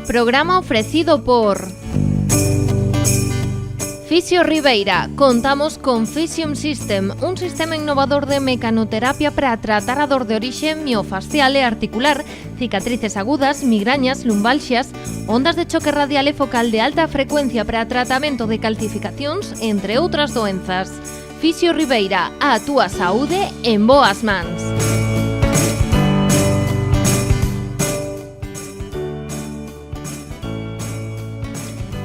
Programa ofrecido por Fisio Ribeira. Contamos con Physium System, un sistema innovador de mecanoterapia para tratar a dor de orixe miofascial e articular, cicatrices agudas, migrañas, lumbalxias, ondas de choque radial e focal de alta frecuencia para tratamento de calcificacións, entre outras doenzas. Fisio Ribeira, a túa saúde en boas mans.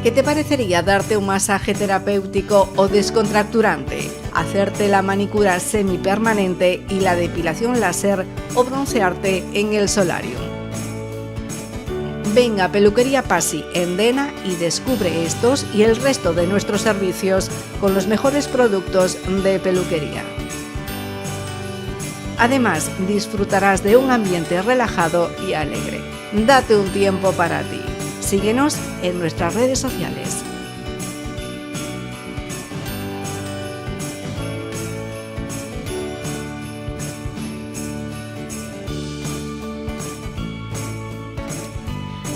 ¿Qué te parecería darte un masaje terapéutico o descontracturante, hacerte la manicura semipermanente y la depilación láser o broncearte en el solarium? Ven a Peluquería Pasi en Dena y descubre estos y el resto de nuestros servicios con los mejores productos de peluquería. Además, disfrutarás de un ambiente relajado y alegre. Date un tiempo para ti. Síguenos en nuestras redes sociales.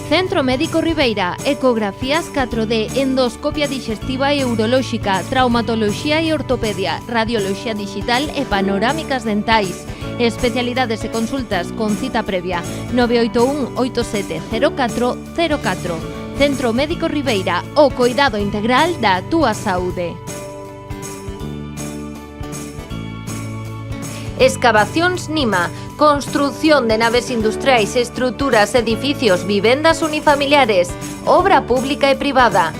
Centro Médico Ribeira, ecografías 4D, endoscopia digestiva e urolóxica, traumatoloxía e ortopedia, radioloxía digital e panorámicas dentais. Especialidades e consultas con cita previa 981 87 0404. Centro Médico Ribeira, o coidado integral da túa saúde. Excavacións Nima, construción de naves industriais, estruturas, edificios, vivendas unifamiliares, obra pública e privada.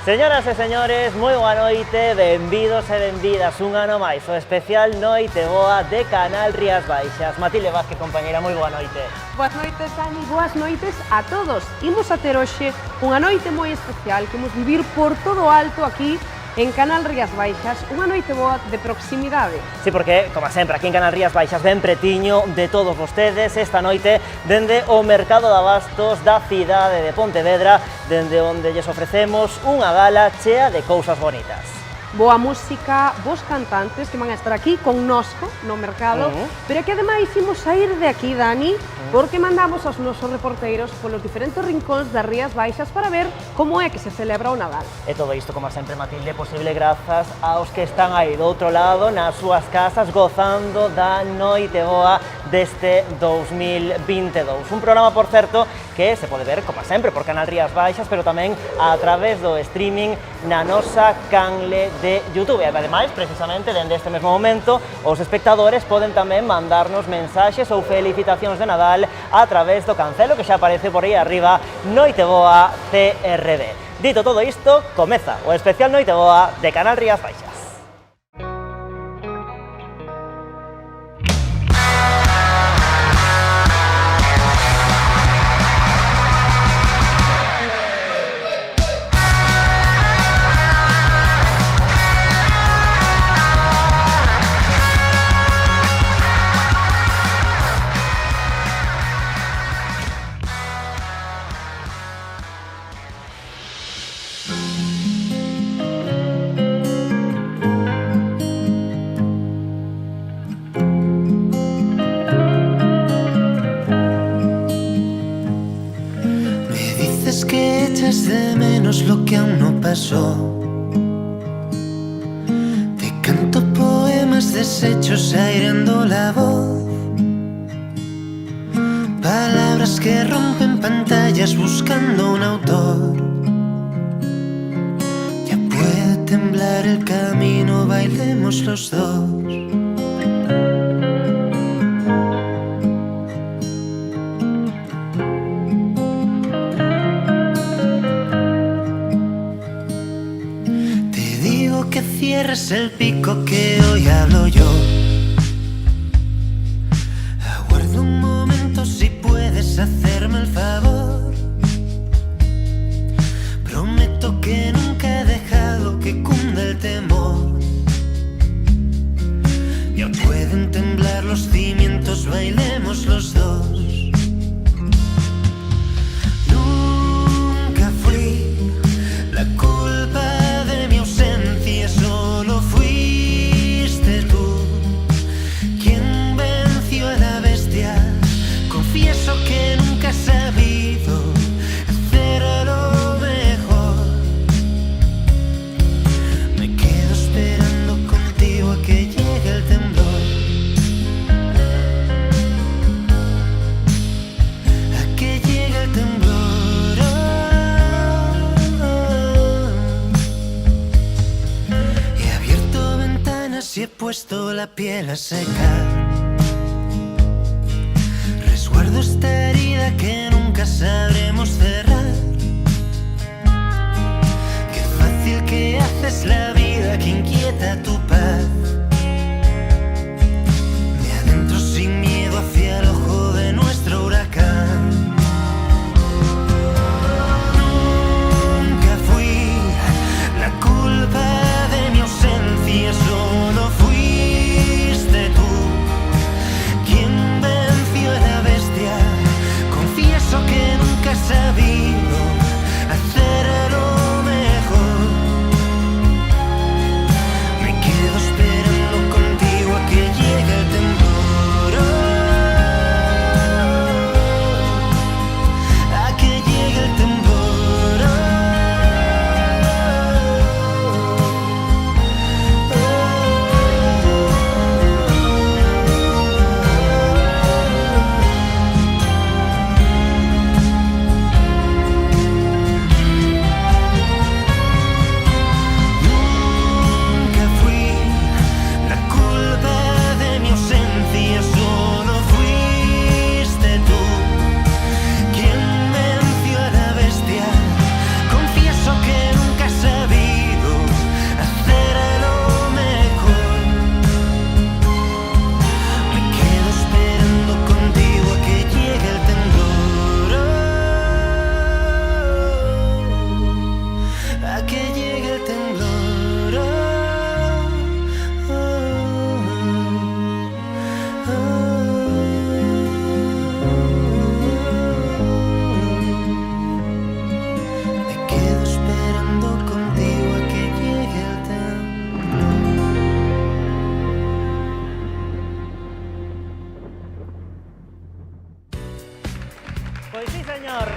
Señoras e señores, moi boa noite, benvidos e benvidas un ano máis o especial Noite Boa de Canal Rías Baixas. Matilde Vázquez, compañera, moi boa noite. Boas noites, Dani, boas noites a todos. Imos a ter hoxe unha noite moi especial que imos vivir por todo o alto aquí en Canal Rías Baixas, unha noite boa de proximidade. Sí, porque, como sempre, aquí en Canal Rías Baixas ben pretiño de todos vostedes esta noite dende o Mercado de Abastos da cidade de Pontevedra, dende onde lles ofrecemos unha gala chea de cousas bonitas. Boa música, bons cantantes que van a estar aquí connosco no mercado, pero que ademais imos sair de aquí, Dani, porque mandamos aos nosos reporteiros polos diferentes rincóns das Rías Baixas para ver como é que se celebra o Nadal. E todo isto, como sempre, Matilde, posible grazas aos que están aí do outro lado, nas súas casas, gozando da Noite Boa deste 2022. Un programa, por certo, que se pode ver, como sempre, por Canal Rías Baixas, pero tamén a través do streaming na nosa canle de YouTube. E, ademais, precisamente, dende este mesmo momento, os espectadores poden tamén mandarnos mensaxes ou felicitacións de Nadal a través do cancelo que xa aparece por aí arriba, Noite Boa CRB. Dito todo isto, comeza o especial Noite Boa de Canal Rías Baixas. De menos lo que aún no pasó. Te canto poemas deshechos aireando la voz, palabras que rompen pantallas buscando un autor. Ya puede temblar el camino, bailemos los dos. Cierres el pico que hoy hablo yo. Aguardo un momento si puedes hacerme el favor. Prometo que nunca he dejado que cunda el temor. Ya pueden temblar los cimientos, bailemos los dos. Nunca fui la culpa de mi ausencia, solo fuiste tú he puesto la piel a secar. Resguardo esta herida que nunca sabremos cerrar. Qué fácil que haces la vida, que inquieta tu paz. Me adentro sin miedo hacia el ojo de nuestro huracán. Nunca fui la culpa de mi ausencia, solo fuiste tú quien venció a la bestia. Confieso que nunca he sabido hacerlo mejor. Me quedo esperando contigo a que llegue el temblor, a que llegue el temblor. Nunca fui la culpa de mi ausencia, solo fuiste tú quien venció a la bestia. Confieso que nunca he sabido hacerlo mejor. Me quedo esperando contigo a que llegue el temblor, a que llegue el temblor. Me quedo esperando contigo a que llegue el temblor. Pois sí, señor.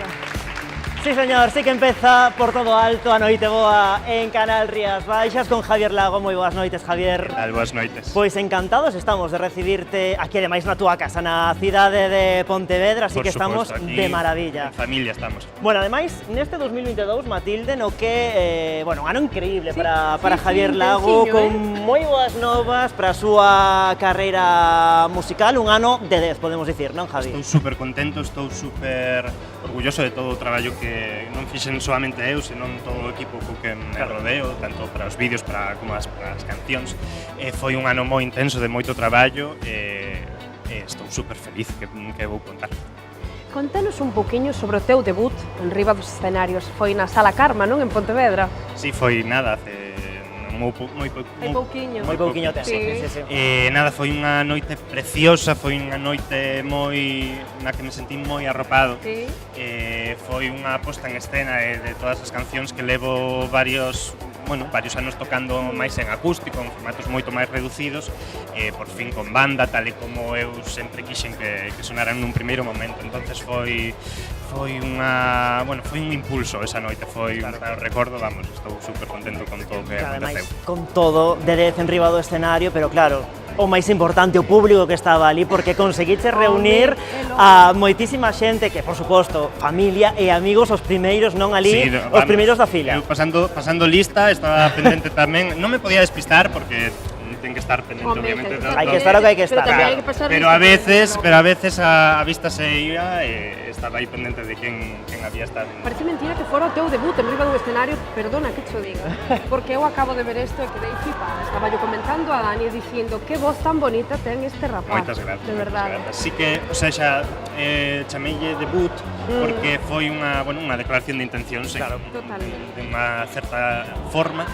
Sí, señor, sí que empeza por todo alto a noite boa en Canal Rías Baixas con Javier Lago. Moi boas noites, Javier. Que tal? Boas noites. Pois encantados estamos de recibirte aquí, ademais na túa casa, na cidade de Pontevedra, así Por que estamos suposto, aquí de maravilla. En familia estamos. Bueno, ademais, neste 2022, Matilde, no que, bueno, un ano increíble para Javier Lago, intensiño, con moi boas novas para a súa carreira musical, un ano de 10, podemos dicir, non, Javi? Estou super contento, estou super orgulloso de todo o traballo que non fixen solamente eu, senón todo o equipo co que me rodeo, tanto para os vídeos como para as cancións. Foi un ano moi intenso de moito traballo e estou super feliz que vou contar. Contanos un poquinho sobre o teu debut en riba dos escenarios. Foi na Sala Karma, non? En Pontevedra. Si, foi nada, hace moi pouquiño. Moi pouquiño tempo, Sí. sí. Nada, foi unha noite preciosa, foi unha noite moi na que me sentí moi arropado. Sí. Foi unha posta en escena de todas as cancións que levo varios anos tocando máis en acústico, en formatos moito máis reducidos, por fin con banda, tal e como eu sempre quixen que sonaran nun primeiro momento. Entonces foi un impulso esa noite, foi un recordo, vamos, estou super contento con todo o que aconteceu. Con todo de 10 en riba do escenario, pero claro, o máis importante, o público que estaba ali, porque conseguiche reunir a moitísima xente que, por suposto, familia e amigos, os primeiros, non ali, os primeiros da fila. Eu pasando lista, estaba pendente tamén, non me podía despistar porque ten que estar pendente, obviamente. Hai que estar o que hai que estar. Pero a veces a vista se iba e estaba aí pendente de quen había estado. Parece mentira que fora o teu debut en riba dun escenario, perdona que cho diga, porque eu acabo de ver isto e quedei flipada. Estaba yo comentando a Dani dicindo que voz tan bonita ten este rapaz. Moitas gracias. De verdade. Así que, o sea, xa chameille debut porque foi unha declaración de intencións, Claro, totalmente. de unha certa forma.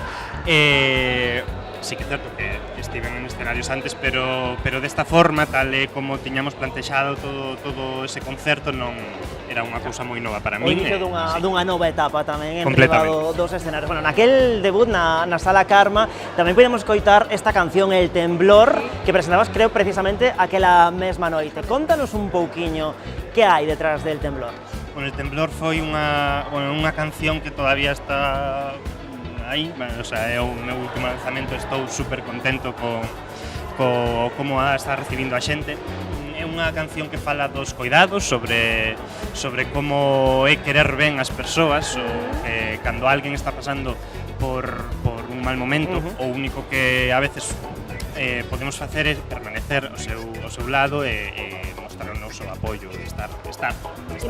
Sí que é certo que estiven en escenarios antes, pero desta forma, tal e como tiñamos plantexado todo ese concerto, non era unha cousa moi nova para O min. inicio dunha nova etapa tamén en riba Completamente. dos escenarios. Bueno, naquel debut na Sala Karma tamén podemos coitar esta canción El Temblor, que presentabas, creo, precisamente aquela mesma noite. Contanos un pouquiño que hai detrás del Temblor. Bueno, El Temblor foi unha canción que todavía está aí, o sea, é o meu último lanzamento, estou super contento co como a está recibindo a xente. É unha canción que fala dos coidados, sobre como é querer ben as persoas, o que cando alguén está pasando por un mal momento, o único que a veces podemos facer é permanecer ao seu lado e mostrar o noso apoio, estar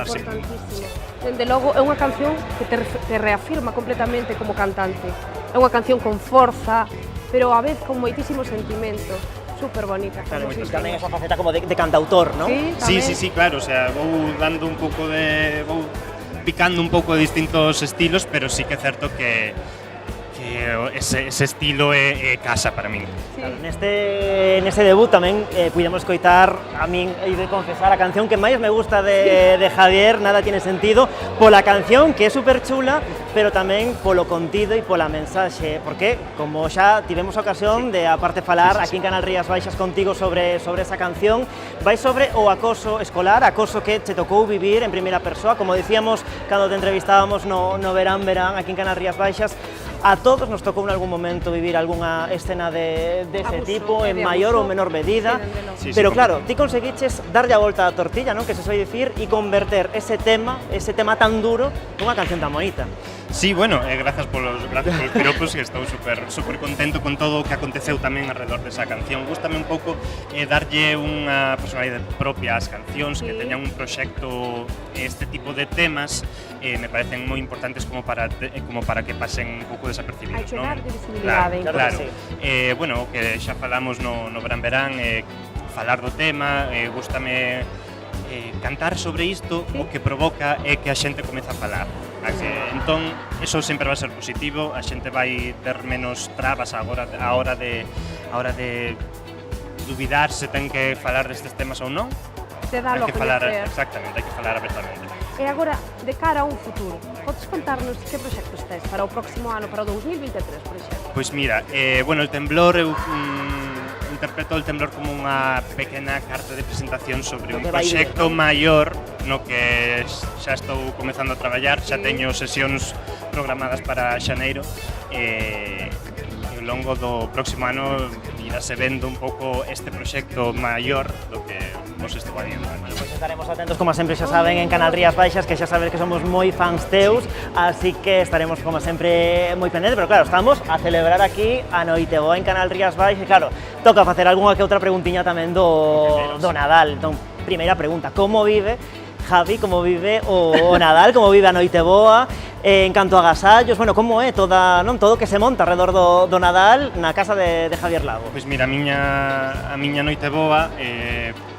sempre. Importantísimo. Dende logo, é unha canción que te reafirma completamente como cantante. É unha canción con forza, pero a vez con moitísimo sentimento. Super bonita. Claro, tamén esa faceta como de cantautor, ¿no? Sí, claro, o sea, vou dando un pouco de... vou picando un pouco de distintos estilos, pero sí que é certo que ese estilo é casa para min. Sí. Claro, neste debut tamén pudemos coitar, a min he de confesar, a canción que máis me gusta de Javier, Nada tiene sentido, pola canción que é super chula, pero tamén polo contido e pola mensaxe, porque como xa tivemos a ocasión de aparte falar aquí en Canal Rías Baixas contigo sobre esa canción, vai sobre o acoso escolar, acoso que che tocou vivir en primeira persoa, como decíamos cando te entrevistábamos no verán aquí en Canal Rías Baixas. A todos nos tocou en algún momento vivir algunha escena de ese tipo, en maior ou menor medida, pero claro, ti conseguiches darlle a volta a tortilla, non? Que se soe dicir, e converter ese tema tan duro, nunha canción tan bonita. Sí, bueno, grazas polos piropos, que estou super contento con todo o que aconteceu tamén alrededor desa canción. Gústame un pouco darlle unha personalidade propia ás cancións, que teñan un proxecto, este tipo de temas, me parecen moi importantes como para que pasen un pouco desapercibidos, non? Hai que dar visibilidade. Claro. Bueno, que xa falamos no verán, falar do tema, gústame cantar sobre isto, o que provoca é que a xente comeza a falar. Entón, eso sempre vai ser positivo, a xente vai ter menos trabas a hora de dubidar se ten que falar destes temas ou non. Te dá lo que coñecer. Exactamente, hai que falar abertamente. E agora, de cara a un futuro, podes contarnos que proxectos tes para o próximo ano, para o 2023, por exemplo? Pois mira, bueno, el temblor, eu interpreto el temblor como unha pequena carta de presentación sobre un proxecto maior no que xa estou comezando a traballar, xa teño sesións programadas para xaneiro e ao longo do próximo ano irase vendo un pouco este proxecto maior do que vos estou adiando. Bueno, pois estaremos atentos, como sempre xa saben, en Canal Rías Baixas, que xa sabes que somos moi fans teus, así que estaremos como sempre moi pendentes, pero claro, estamos a celebrar aquí a Noiteboa en Canal Rías Baixas, e claro, toca facer algunha que outra preguntiña tamén do Nadal. Entón, primeira pregunta, como vive Javi, como vive o Nadal, como vive a Noiteboa, en canto a agasallos, bueno, como é todo que se monta alrededor do Nadal na casa de Javier Lago? Pois mira, a miña Noiteboa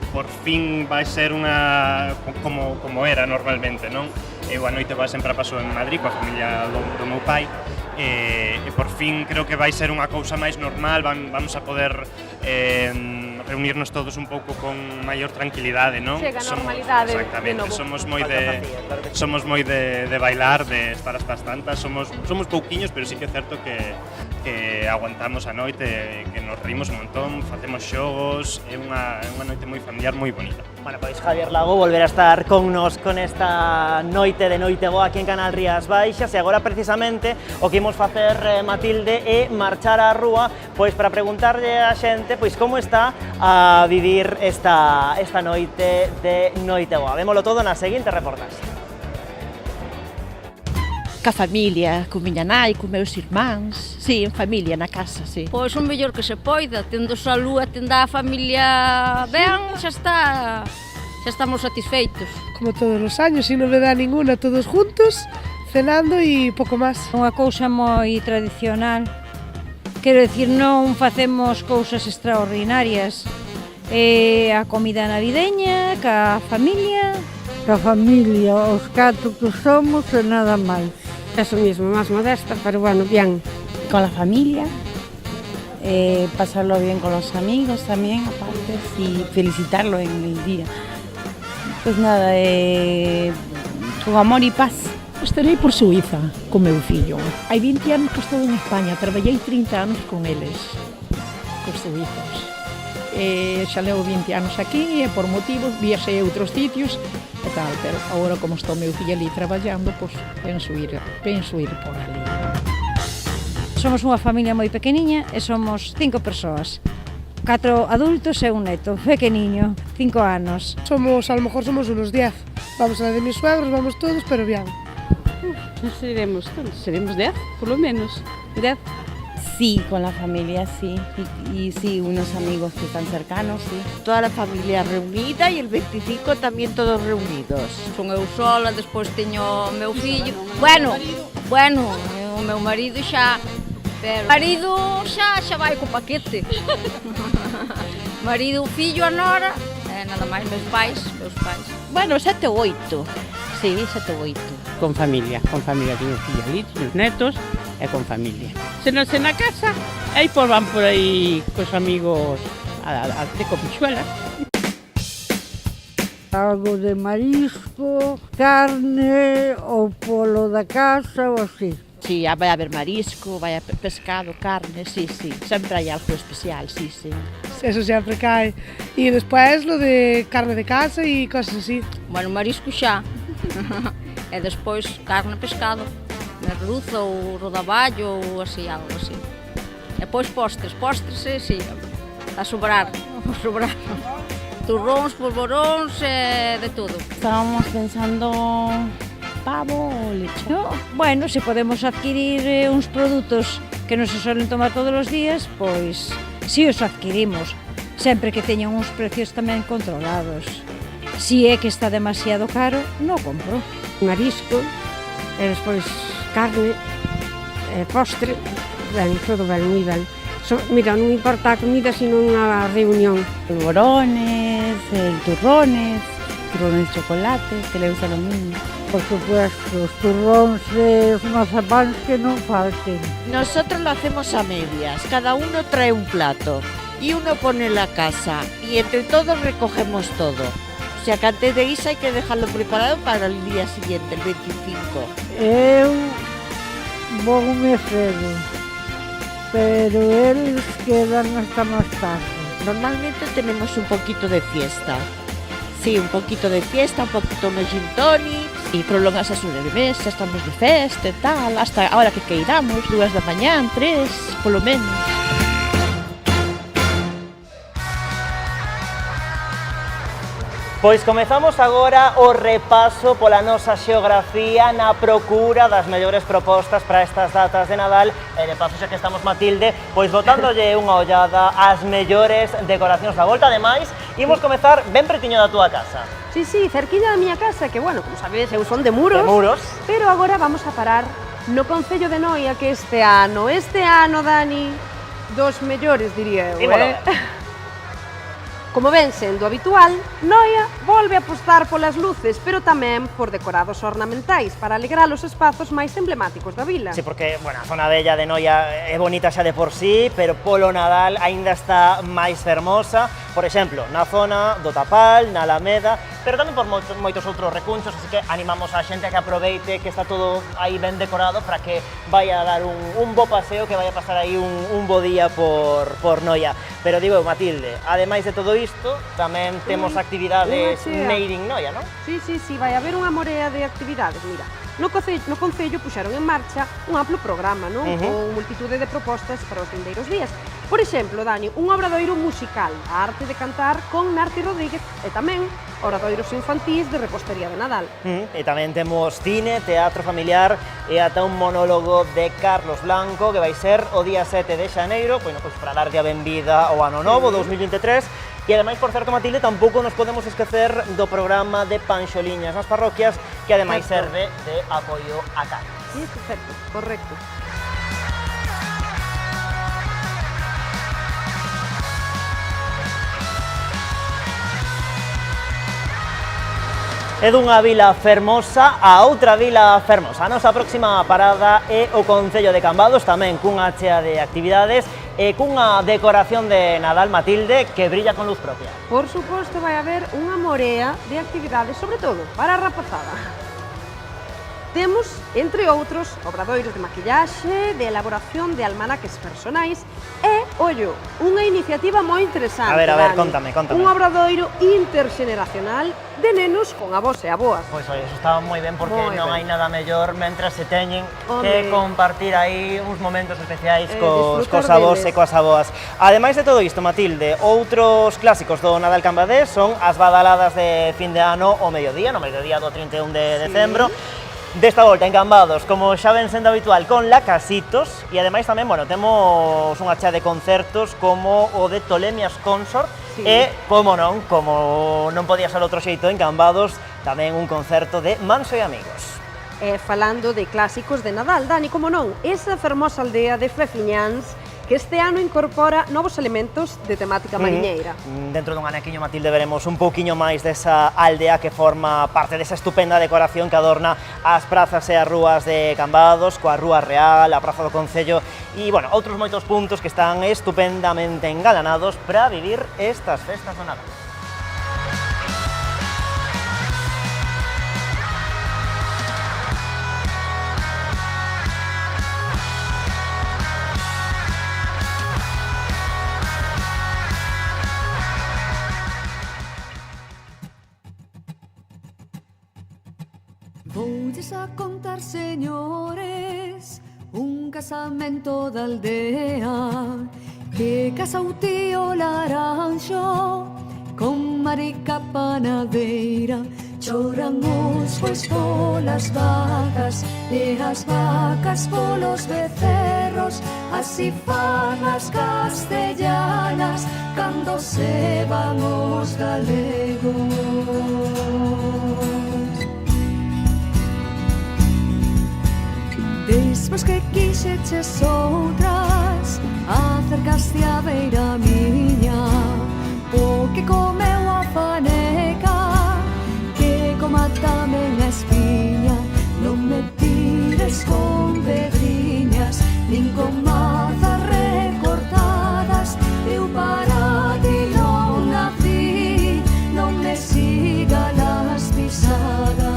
por fin vai ser unha como era normalmente, non? Eu a Noiteboa sempre a paso en Madrid coa familia do meu pai e por fin creo que vai ser unha cousa máis normal, vamos a poder reunirnos todos un pouco con maior tranquilidade, non? Chega a normalidade. Exactamente, somos moi de bailar, de estar hasta as tantas, somos pouquiños, pero sí que é certo que aguantamos a noite, que nos rimos un montón, facemos xogos, é unha noite moi familiar, moi bonita. Bueno, pois Javier Lago volverá a estar connos con esta noite de Noiteboa aquí en Canal Rías Baixas, e agora precisamente o que imos facer, Matilde, é marchar á rúa pois para preguntarlle a xente pois como está a vivir esta noite de Noiteboa. Vémolo todo na seguinte reportaxe. Ca familia, con miña nai, con meus irmáns, si, en familia, na casa, si. Pois o mellor que se poida, tendo salud, tendo a familia ben, xa estamos satisfeitos. Como todos os años, sin novedad ninguna, todos juntos, cenando e pouco máis. Unha cousa moi tradicional, quero dicir, non facemos cousas extraordinarias. A comida navideña, ca familia. Ca familia, os 4 que somos e nada máis. Eso mismo, más modesta, pero bueno, bien. Con la familia, pasarlo bien con los amigos también, aparte, y felicitarlo en el día. Pues nada, con amor y paz. Estarei por Suiza con meu fillo. Hai 20 anos que estou en España, traballei 30 anos con eles, cos suizos. Xa levo 20 anos aquí e por motivos viaxei a outros sitios e tal, pero agora como está o meu fillo ali traballando, pois penso ir por ali. Somos unha familia moi pequeniña e somos 5 persoas. 4 adultos e un neto, pequeniño, 5 anos. A lo mejor somos unos 10. Vamos a la de mis suegros, vamos todos, pero bien. Seremos 10, por lo menos. 10. Sí, con la familia sí, y sí, unos amigos que están cercanos, sí. Toda la familia reunida e el 25 tamén todos reunidos. Son eu sola, despois teño o meu fillo. Bueno, o meu marido xa, pero o marido xa vai co paquete. Marido, fillo, a nora, e nada máis meus pais. Bueno, 7 ou 8. Sí, 7 ou 8. Con familia, teño fillos ali, teño netos e con familia. Se non se na casa, aí pois van por aí cos amigos de Copichuela. Algo de marisco, carne ou polo da casa ou así. Sí, vai haber marisco, vai haber pescado, carne, sí, sempre hai algo especial, sí. Eso siempre cae. Y después lo de carne de casa y cosas así. Bueno, marisco xa. E despois carne, pescado, merluza ou rodaballo ou así, algo así. E depois postres, sí, a sobrar. Turróns, polvoróns, de todo. Estábamos pensando pavo ou leche. No, bueno, se podemos adquirir uns produtos que non se suelen tomar todos os días, pois si os adquirimos, sempre que teñan uns precios tamén controlados. Si é que está demasiado caro, non compro. Marisco, e despois carne, postre, todo ben, moi ben. Mira, non importa a comida, sino unha reunión. Polvorones, turrones de chocolate, que le gustan a los niños. Por supuesto, os turróns e os mazapáns que non falten. Nosotros lo hacemos a medias, cada uno trae un plato y uno pone la casa y entre todos recogemos todo. O sea que antes de irse hay que dejarlo preparado para el día siguiente, el 25. Eu voume cedo, pero eles quedan hasta máis tarde. Normalmente tenemos un poquito de fiesta. Sí, un poquito de fiesta, un poquito de gin tonic. E prolongas a sobremesa, estamos de festa e tal, hasta a hora que queiramos, 2 da mañá, 3, polo menos. Pois comezamos agora o repaso pola nosa xeografía na procura das mellores propostas para estas datas de Nadal e de paso xa que estamos, Matilde, pois botándolle unha ollada ás mellores decoracións da volta. Ademais, imos comezar ben pretiño da túa casa. Sí, cerquiña da miña casa, que, bueno, como sabes, eu son de Muros. Pero agora vamos a parar no concello de Noia, que este ano, Dani, dos mellores, diría eu, Como ven sendo habitual, Noia volve a apostar polas luces, pero tamén por decorados ornamentais para alegrar os espazos máis emblemáticos da vila. Sí, porque, bueno, a zona bella de Noia é bonita xa de por sí, pero polo Nadal aínda está máis fermosa. Por exemplo, na zona do Tapal, na Alameda, pero tamén por moitos outros recunchos, así que animamos a xente a que aproveite que está todo aí ben decorado para que vaya a dar un bo paseo, que vaya a pasar aí un bo día por Noia. Pero digo, Matilde, ademais de todo isto, tamén temos actividades made in Noia, non? Sí, vai haber unha morea de actividades, mira. No Concello puxeron en marcha un amplo programa, non? Con multitude de propostas para os vindeiros días. Por exemplo, Dani, un obradoiro musical, a arte de cantar con Narti Rodríguez e tamén obradoiros infantís de repostería de Nadal. E tamén temos cine, teatro familiar e ata un monólogo de Carlos Blanco que vai ser o día 7 de xaneiro, pois para darlle a benvida ao ano novo, 2023. E ademais, por certo, Matilde, tampouco nos podemos esquecer do programa de panxoliñas nas parroquias, que ademais serve de apoio a casa. Sí, perfecto, correcto. E dunha vila fermosa a outra vila fermosa. A nosa próxima parada é o Concello de Cambados, tamén cunha chea de actividades e cunha decoración de Nadal, Matilde, que brilla con luz propia. Por suposto, vai haber unha morea de actividades, sobre todo para a rapazada. Temos, entre outros, obradoiros de maquillaxe, de elaboración de almanaques personais e, ollo, unha iniciativa moi interesante. A ver, contame. Un obradoiro interxeneracional de nenos con avós e aboas. Pois, eso estaba moi ben, porque non hai nada mellor mentras se teñen que compartir aí uns momentos especiais cos avós e coas aboas. Ademais de todo isto, Matilde, outros clásicos do Nadal cambadés son as badaladas de fin de ano ao mediodía, no mediodía do 31 de decembro. Desta volta en Cambados, como xa ven sendo habitual, con Lacasitos, e ademais tamén, bueno, temos unha chea de concertos como o de Tolemias Consort, e, como non podía ser outro xeito en Cambados, tamén un concerto de Manso e Amigos. Falando de clásicos de Nadal, Dani, como non, esa fermosa aldea de Freciñáns que este ano incorpora novos elementos de temática mariñeira. Dentro dun anaquiño, Matilde, veremos un pouquiño máis desa aldea que forma parte desa estupenda decoración que adorna as prazas e as rúas de Cambados, coa Rúa Real, a Praza do Concello e, bueno, outros moitos puntos que están estupendamente engalanados para vivir estas festas do Nadal. Voulles a contar, señores, un casamento da aldea que casa o tío Laranxo con Marica panadeira. Choran os bois polas vacas e as vacas polos becerros, así fan as castellanas cando se van os galegos. Despois que quixeches outras, acercaste a beira miña, o que comeu a faneca, que coma tamén a espiña. Non me tires con pedriñas, nin con mazas recortadas, eu para ti non nací, non me siga las pisadas.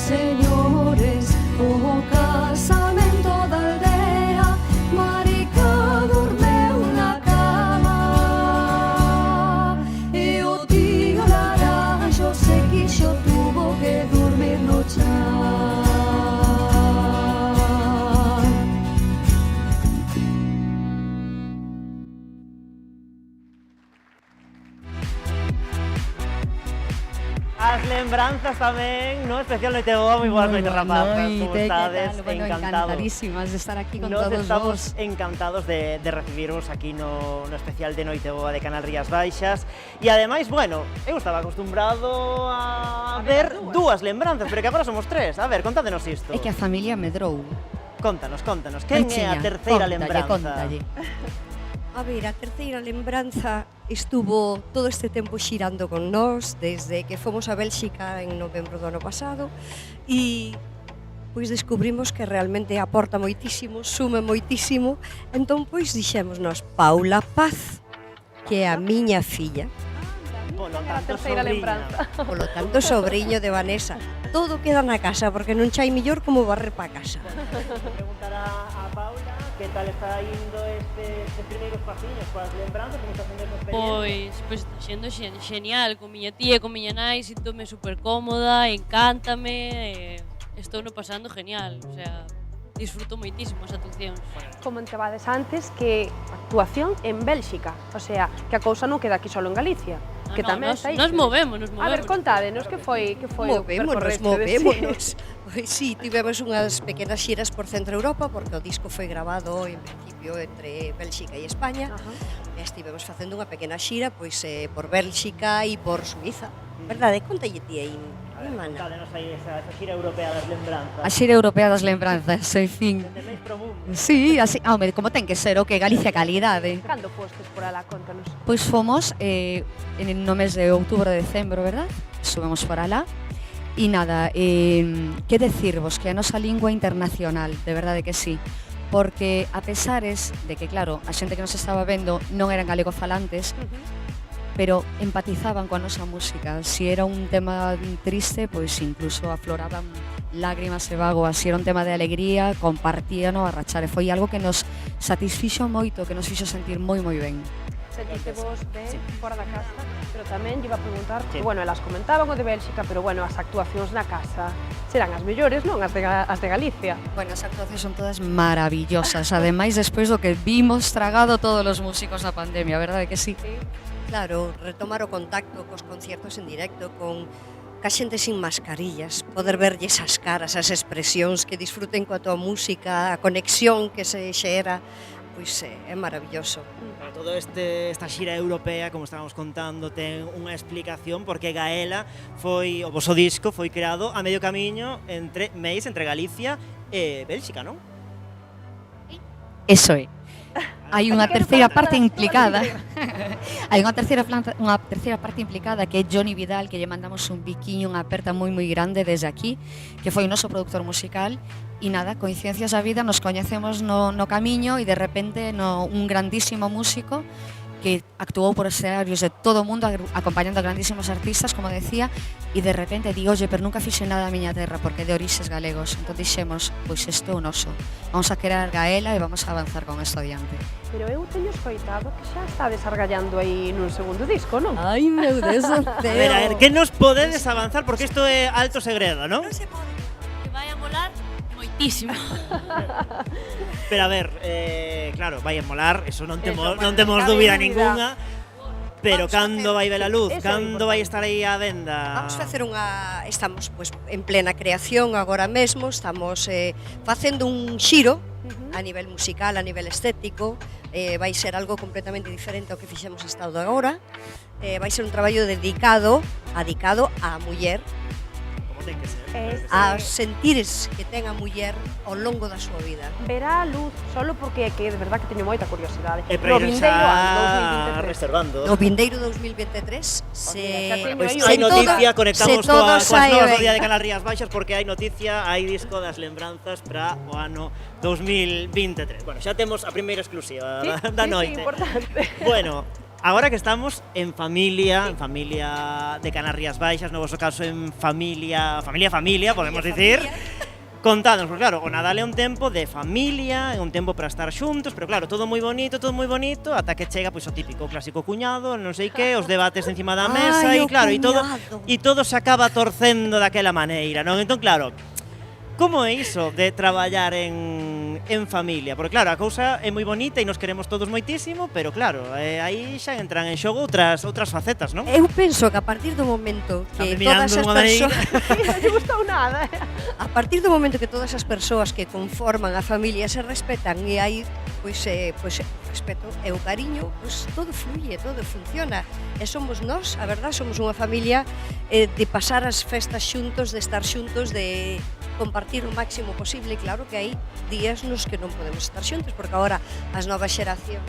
Señores, o casamento da aldea, Marica dormeu na cama e o tío Laranxo se quixo tuvo que dormir no chan. As lembranzas tamén, no? Especial noite boa, moi boas noites, rapazas. Como estades? Encantadísimas de estar aquí con todos estamos vos. encantados de recibiros aquí no especial de Noite Boa de Canal Rías Baixas. E ademais, bueno, eu estaba acostumbrado a ver dúas lembranzas, pero que agora somos tres. A ver, contádenos isto. É que a familia medrou. Contanos, quen é a terceira lembranza? Contalle. A ver, a terceira lembranza estuvo todo este tempo xirando con nós desde que fomos a Bélxica en novembro do ano pasado e pois descubrimos que realmente aporta moitísimo, sume moitísimo. Entón pois dixemos nós, Paula Paz, que é a miña filla, Polo A terceira lembranza. polo tanto sobriño de Vanessa. Todo queda na casa porque non chai mellor como barrer pa casa. Preguntar a Paula que tal está indo estes primeiros pasiños coas lembranzas, como está sendo esa experiencia? Pois está sendo genial, con miña tía e con miña nai, sinto-me super cómoda, encántame, estou no pasando genial, o sea, disfruto moitísimo as actuacións. Comentebades antes que actuación en Bélxica, o sea, que a cousa non queda aquí solo en Galicia. Que tamén está aí. Nos movemos. A ver, contádenos que foi Movémonos. Pois sí, tivemos unhas pequenas xiras por Centro Europa porque o disco foi grabado en principio entre Bélxica e España. E estivemos facendo unha pequena xira pois por Bélxica e por Suiza. Verdade? Contalle ti aí, mana. Contádenos aí esa xira europea das lembranzas. A xira europea das lembranzas, en fin. Entendéis pro mundo? Sí, así, home, como ten que ser, o que Galicia calidade. Cando fostes por alá, contanos. Pois fomos no mes de outubro e decembro, verdad? Subemos por alá. E nada, que decirvos que a nosa lingua internacional, de verdade que sí. Porque a pesares de que, claro, a xente que nos estaba vendo non eran galegofalantes, pero empatizaban coa nosa música. Si era un tema triste, pois incluso afloraban lágrimas e vagoas. Si era un tema de alegría, compartíano a rachar. E foi algo que nos satisfixo moito, que nos fixo sentir moi ben. Sentiste vos ben fora da casa, pero tamén iba a preguntar, que, bueno, elas comentaban o de Bélxica, pero bueno, as actuacións na casa serán as mellores, non? As de Galicia. Bueno, as actuacións son todas maravillosas, ademais despois do que vimos tragado todos os músicos na pandemia, verdade que sí? Claro, retomar o contacto cos conciertos en directo, ca xente sin mascarillas, poder verlle esas caras, as expresións, que disfruten coa tua música, a conexión que se xera, pois é maravilloso. Todo esta xira europea, como estábamos contando, ten unha explicación porque Gaela foi, o voso disco foi creado a medio camiño entre Galicia e Bélxica, non? Eso é. Hai unha terceira parte implicada. Hai unha terceira parte implicada que é Johnny Vidal, que lle mandamos un biquiño, unha aperta moi grande desde aquí, que foi o noso productor musical. E nada, coincidencias da vida, nos coñecemos no camiño e de repente un grandísimo músico que actuou por escenarios de todo o mundo acompañando a grandísimos artistas, como decía, e de repente digo, oye, pero nunca fixe nada a miña terra porque é de orixes galegos. Entón dixemos, pois isto é o noso. Vamos a crear Gaela e vamos a avanzar con isto adiante. Pero eu teño escoitado que xa está desargallando aí nun segundo disco, non? Ai, meu Deus, a ver, que nos podedes avanzar porque isto é alto segredo, non? Non se pode. Que vai a molar moitísimo. Pero a ver, claro, vai a molar, eso non temos dúbida ninguna. Pero cando vai ver a luz? Cando vai estar aí a venda? Vamos facer estamos pues, en plena creación agora mesmo, estamos facendo un xiro a nivel musical, a nivel estético, vai ser algo completamente diferente ao que fixemos hasta agora, vai ser un traballo dedicado á muller, a sentires que ten a muller ao longo da súa vida. Verá a luz, solo porque é que de verdad que teño moita curiosidade. E para ir xa reservando. No vindeiro 2023 hai noticia, conectamos coas novas do Día de Canarias Baixas porque hai noticia, hai disco das lembranzas para o ano 2023. Bueno, xa temos a primeira exclusiva da noite. Sí, importante. Bueno, agora que estamos en familia de Canarias Baixas, no vosso caso en familia, podemos dicir. Contanos, porque claro, o Nadal é un tempo de familia, é un tempo para estar xuntos, pero claro, todo moi bonito, ata que chega pois o típico clásico cuñado, non sei que, os debates encima da mesa e claro, e todo se acaba torcendo daquela maneira, non? Entón claro, como é iso de traballar en familia? Porque claro, a cousa é moi bonita e nos queremos todos moitísimo, pero claro, aí xa entran en xogo outras facetas, non? Eu penso que a partir do momento que todas as persoas non lle gustou nada. A partir do momento que todas as persoas que conforman a familia se respetan e hai pois respeto e o cariño, pois todo fluye, todo funciona. E somos nós, a verdade, somos unha familia de pasar as festas xuntos, de estar xuntos, de compartir o máximo posible. Claro que hai días nos que non podemos estar xuntos, porque agora as novas xeracións.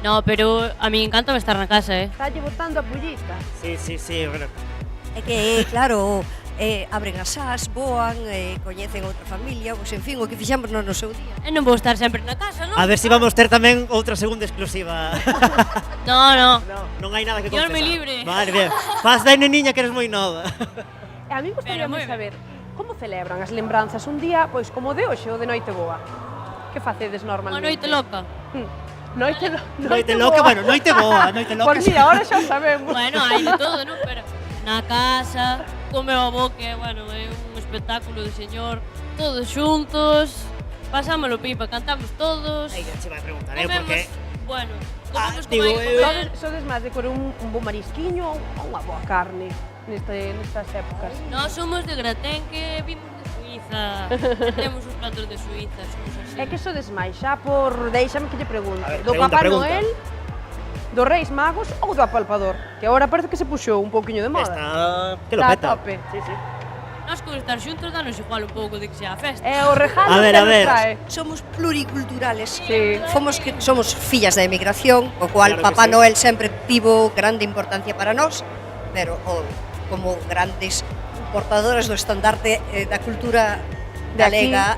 No, pero a mí encanta estar na casa, Está lle botando a pullita. Sí, bueno. É que, claro, abren as ás, voan, coñecen outra familia, pois en fin, o que fixamos no seu día. E non vou estar sempre na casa, non? A ver se vamos ter tamén outra segunda exclusiva. No. Non hai nada que confesar. Dios me libre. Vale, bien. Faz da neniña que eres moi nova. A mí gustaría saber como celebran as lembranzas un día, pois como de hoxe, o de Noite Boa. Que facedes normalmente? Unha noite loca. Noite loca, bueno, noite boa, noite loca. Pois mira, ahora xa sabemos. Bueno, hai de todo, non? Pero na casa, co meu avó, que, bueno, é un espectáculo de señor, todos xuntos, pasámoslo pipa, cantamos todos. Aí se vai preguntar, porque... Bueno, comemos como hai que comer. Sodes máis de comer un bo marisquiño ou unha boa carne nestas épocas? Nós somos de Gratén, que vimos de Suiza, temos os platos de Suiza, somos así. É que sodes máis xa por... Deixame que lle pregunte. Do Papá Noel, dos Reis Magos ou do apalpador? Que agora parece que se puxou un pouquiño de moda. Que lo peta. Tope. Sí. Nós con estar xuntos danos igual un pouco de que sea a festa. É o regalo que nos trae. Somos pluriculturales. Sí. Somos fillas da emigración, o cual claro Papá Noel sempre tivo grande importancia para nós, pero como grandes portadoras do estandarte da cultura galega,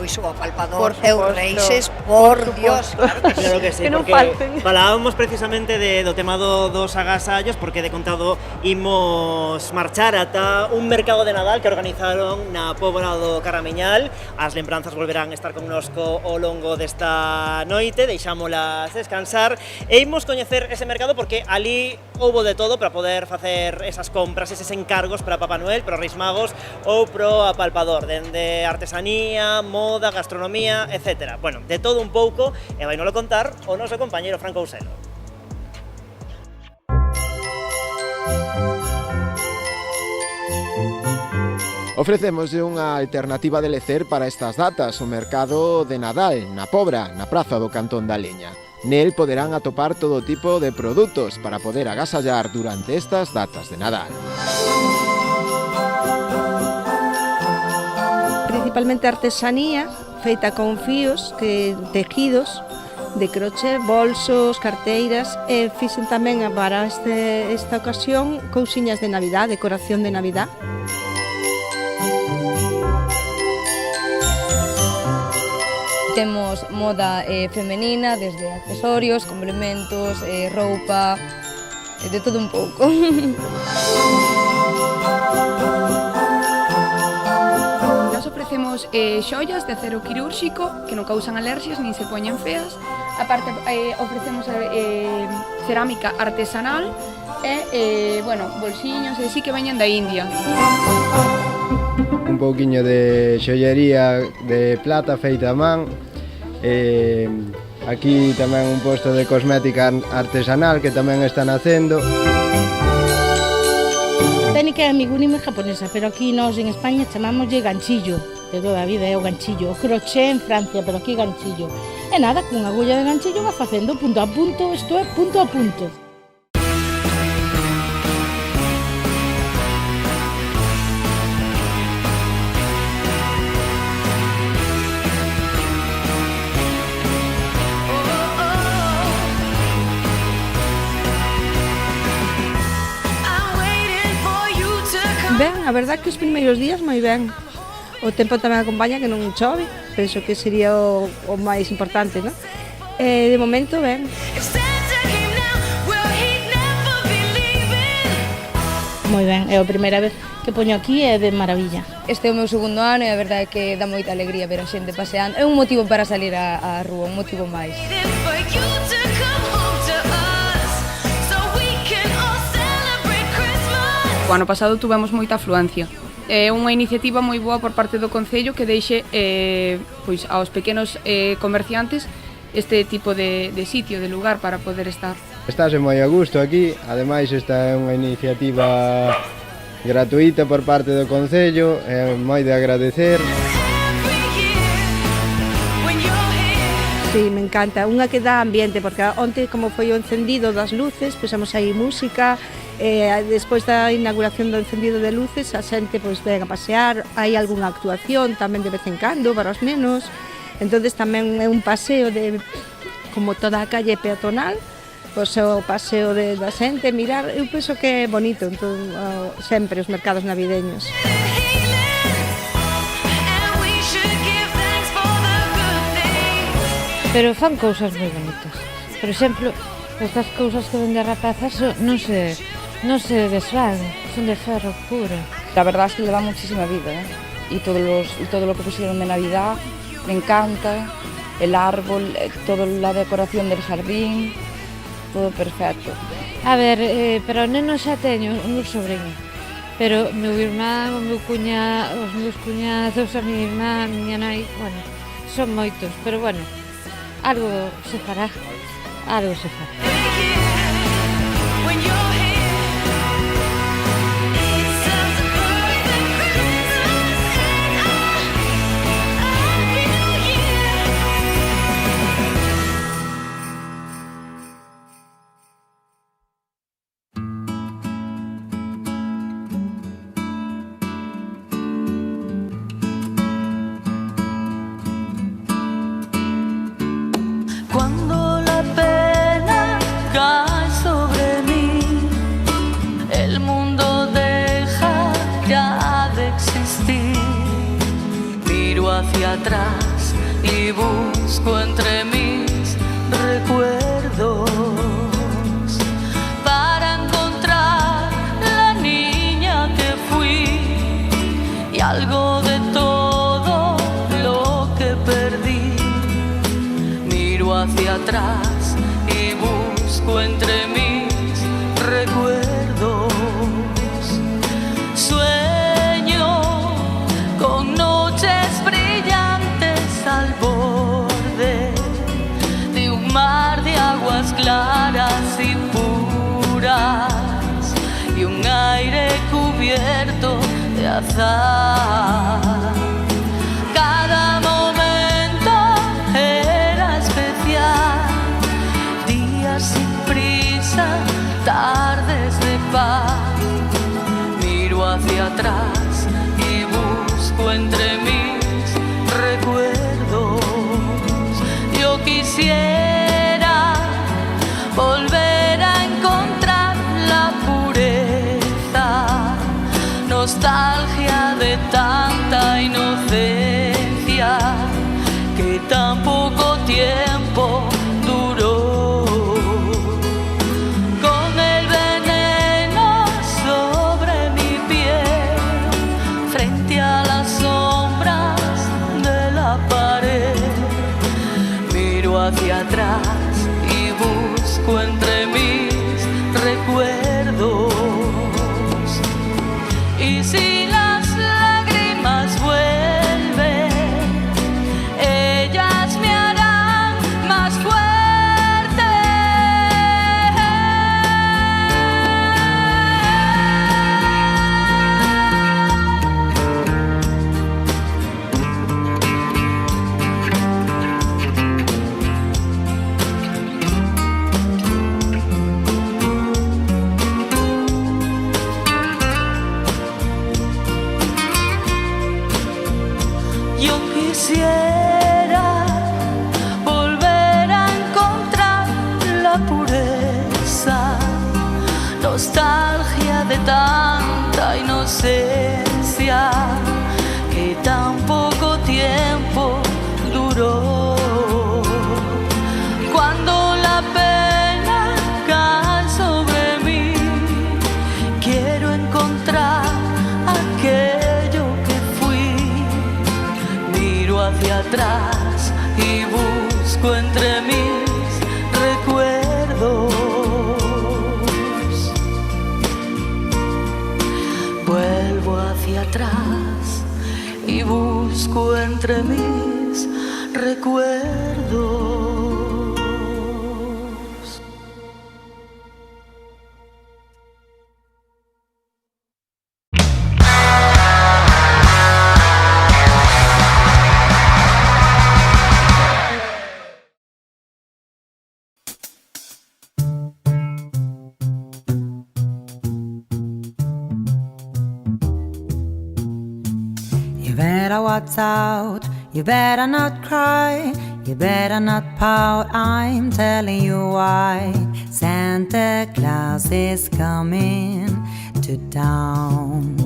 pois o Por apalpador e os suposto. reixes, por Dios, Claro que sí, Que non porque falten. falábamos precisamente do tema dos agasallos, porque de contado imos marchar ata un mercado de Nadal que organizaron na Póvoa do Caramiñal. As lembranzas volverán a estar connosco ao longo desta noite, deixámolas descansar e imos coñecer ese mercado porque ali houbo de todo para poder facer esas compras, eses encargos para Papá Noel, para os Reis Magos ou pro apalpador, dende artesanía, moda, gastronomía, etc. Bueno, de todo un pouco e vai nolo contar o noso compañeiro Franco Ouselo. Ofrecémoslle unha alternativa de lecer para estas datas, o mercado de Nadal, na Pobra, na praza do Cantón da Leña. Nel poderán atopar todo tipo de produtos para poder agasallar durante estas datas de Nadal. Principalmente artesanía, feita con fíos, tejidos, de croché, bolsos, carteiras e fixen tamén para esta ocasión cousiñas de Navidad, decoración de Navidad. Temos moda femenina, desde accesorios, complementos, roupa, de todo un pouco. Nós ofrecemos xoias de acero quirúrxico que non causan alerxias nin se poñen feas. Aparte ofrecemos cerámica artesanal e bolsiños e así que veñen da India. Un pouquiño de xoiería de plata feita a man. Aquí tamén un posto de cosmética artesanal que tamén están nacendo. A técnica é amigurumi japonesa, pero aquí nós en España chamámoslle ganchillo, de toda a vida é o ganchillo, o crochet en Francia, pero aquí ganchillo. E nada, cunha agulla de ganchillo va facendo punto a punto, isto é punto a punto. Ben, a verdad que os primeiros días moi ben. O tempo tamén acompaña que non chove, penso que sería o máis importante, non? De momento, ben. Moi ben, é a primeira vez que poño aquí e de maravilla. Este é o meu segundo ano e a verdade é que dá moita alegría ver a xente paseando. É un motivo para salir á rúa, un motivo máis. O ano pasado tuvemos moita afluencia. É unha iniciativa moi boa por parte do Concello que deixe pois aos pequenos comerciantes este tipo de sitio, de lugar para poder estar. Estáse moi a gusto aquí, ademais esta é unha iniciativa gratuita por parte do Concello, é moi de agradecer. Sí, me encanta. Unha que dá ambiente, porque onte como foi o encendido das luces, pusemos aí música, despois da inauguración do encendido de luces, a xente pois ven a pasear, hai algunha actuación tamén de vez en cando para os nenos, entonces tamén é un paseo de como toda a calle peatonal, pois o paseo da xente, mirar, eu penso que é bonito, entón, sempre os mercados navideños. Pero fan cousas moi bonitas. Por exemplo, estas cousas que vende a rapazas non se desfan, son de ferro puro. La verdad es que le da muchísima vida, y todo lo que pusieron de Navidad me encanta, el árbol, toda la decoración del jardín, todo perfecto. A ver, pero neno xa teño o meu sobrinho, pero o meu irmán, os meus cuñados, a miña irmá, a miña nai, bueno, son moitos, pero bueno, algo se fará, algo se fará. Cuando la pena cae sobre mí, el mundo deja ya de existir. Miro hacia atrás y busco entre mis recuerdos para encontrar la niña que fui y algo de todo lo que perdí. Miro hacia atrás y busco entre mis recuerdos. Sueño con noches brillantes al borde de un mar de aguas claras y puras y un aire cubierto de azar. Cada momento era especial, días sin prisa, tardes de paz. Miro hacia atrás y busco entre mis recuerdos. Yo quisiera volver a encontrar la pureza, nostalgia de tanta inocencia que tan poco tiempo duró. Con el veneno sobre mi piel, frente a las sombras de la pared, miro hacia atrás y busco entre mis recuerdos. Y si las lágrimas vuelven, ellas me harán más fuerte. Yo quisiera volver a encontrar la pureza, nostalgia de tanta inocencia que tan poco tiempo duró. Cuando la pena cae sobre mí, quiero encontrar aquello que fui. Miro hacia atrás y busco entre mis recuerdos. Vuelvo hacia atrás y busco entre mis recuerdos. You better watch out, you better not cry, you better not pout, I'm telling you why. Santa Claus is coming to town.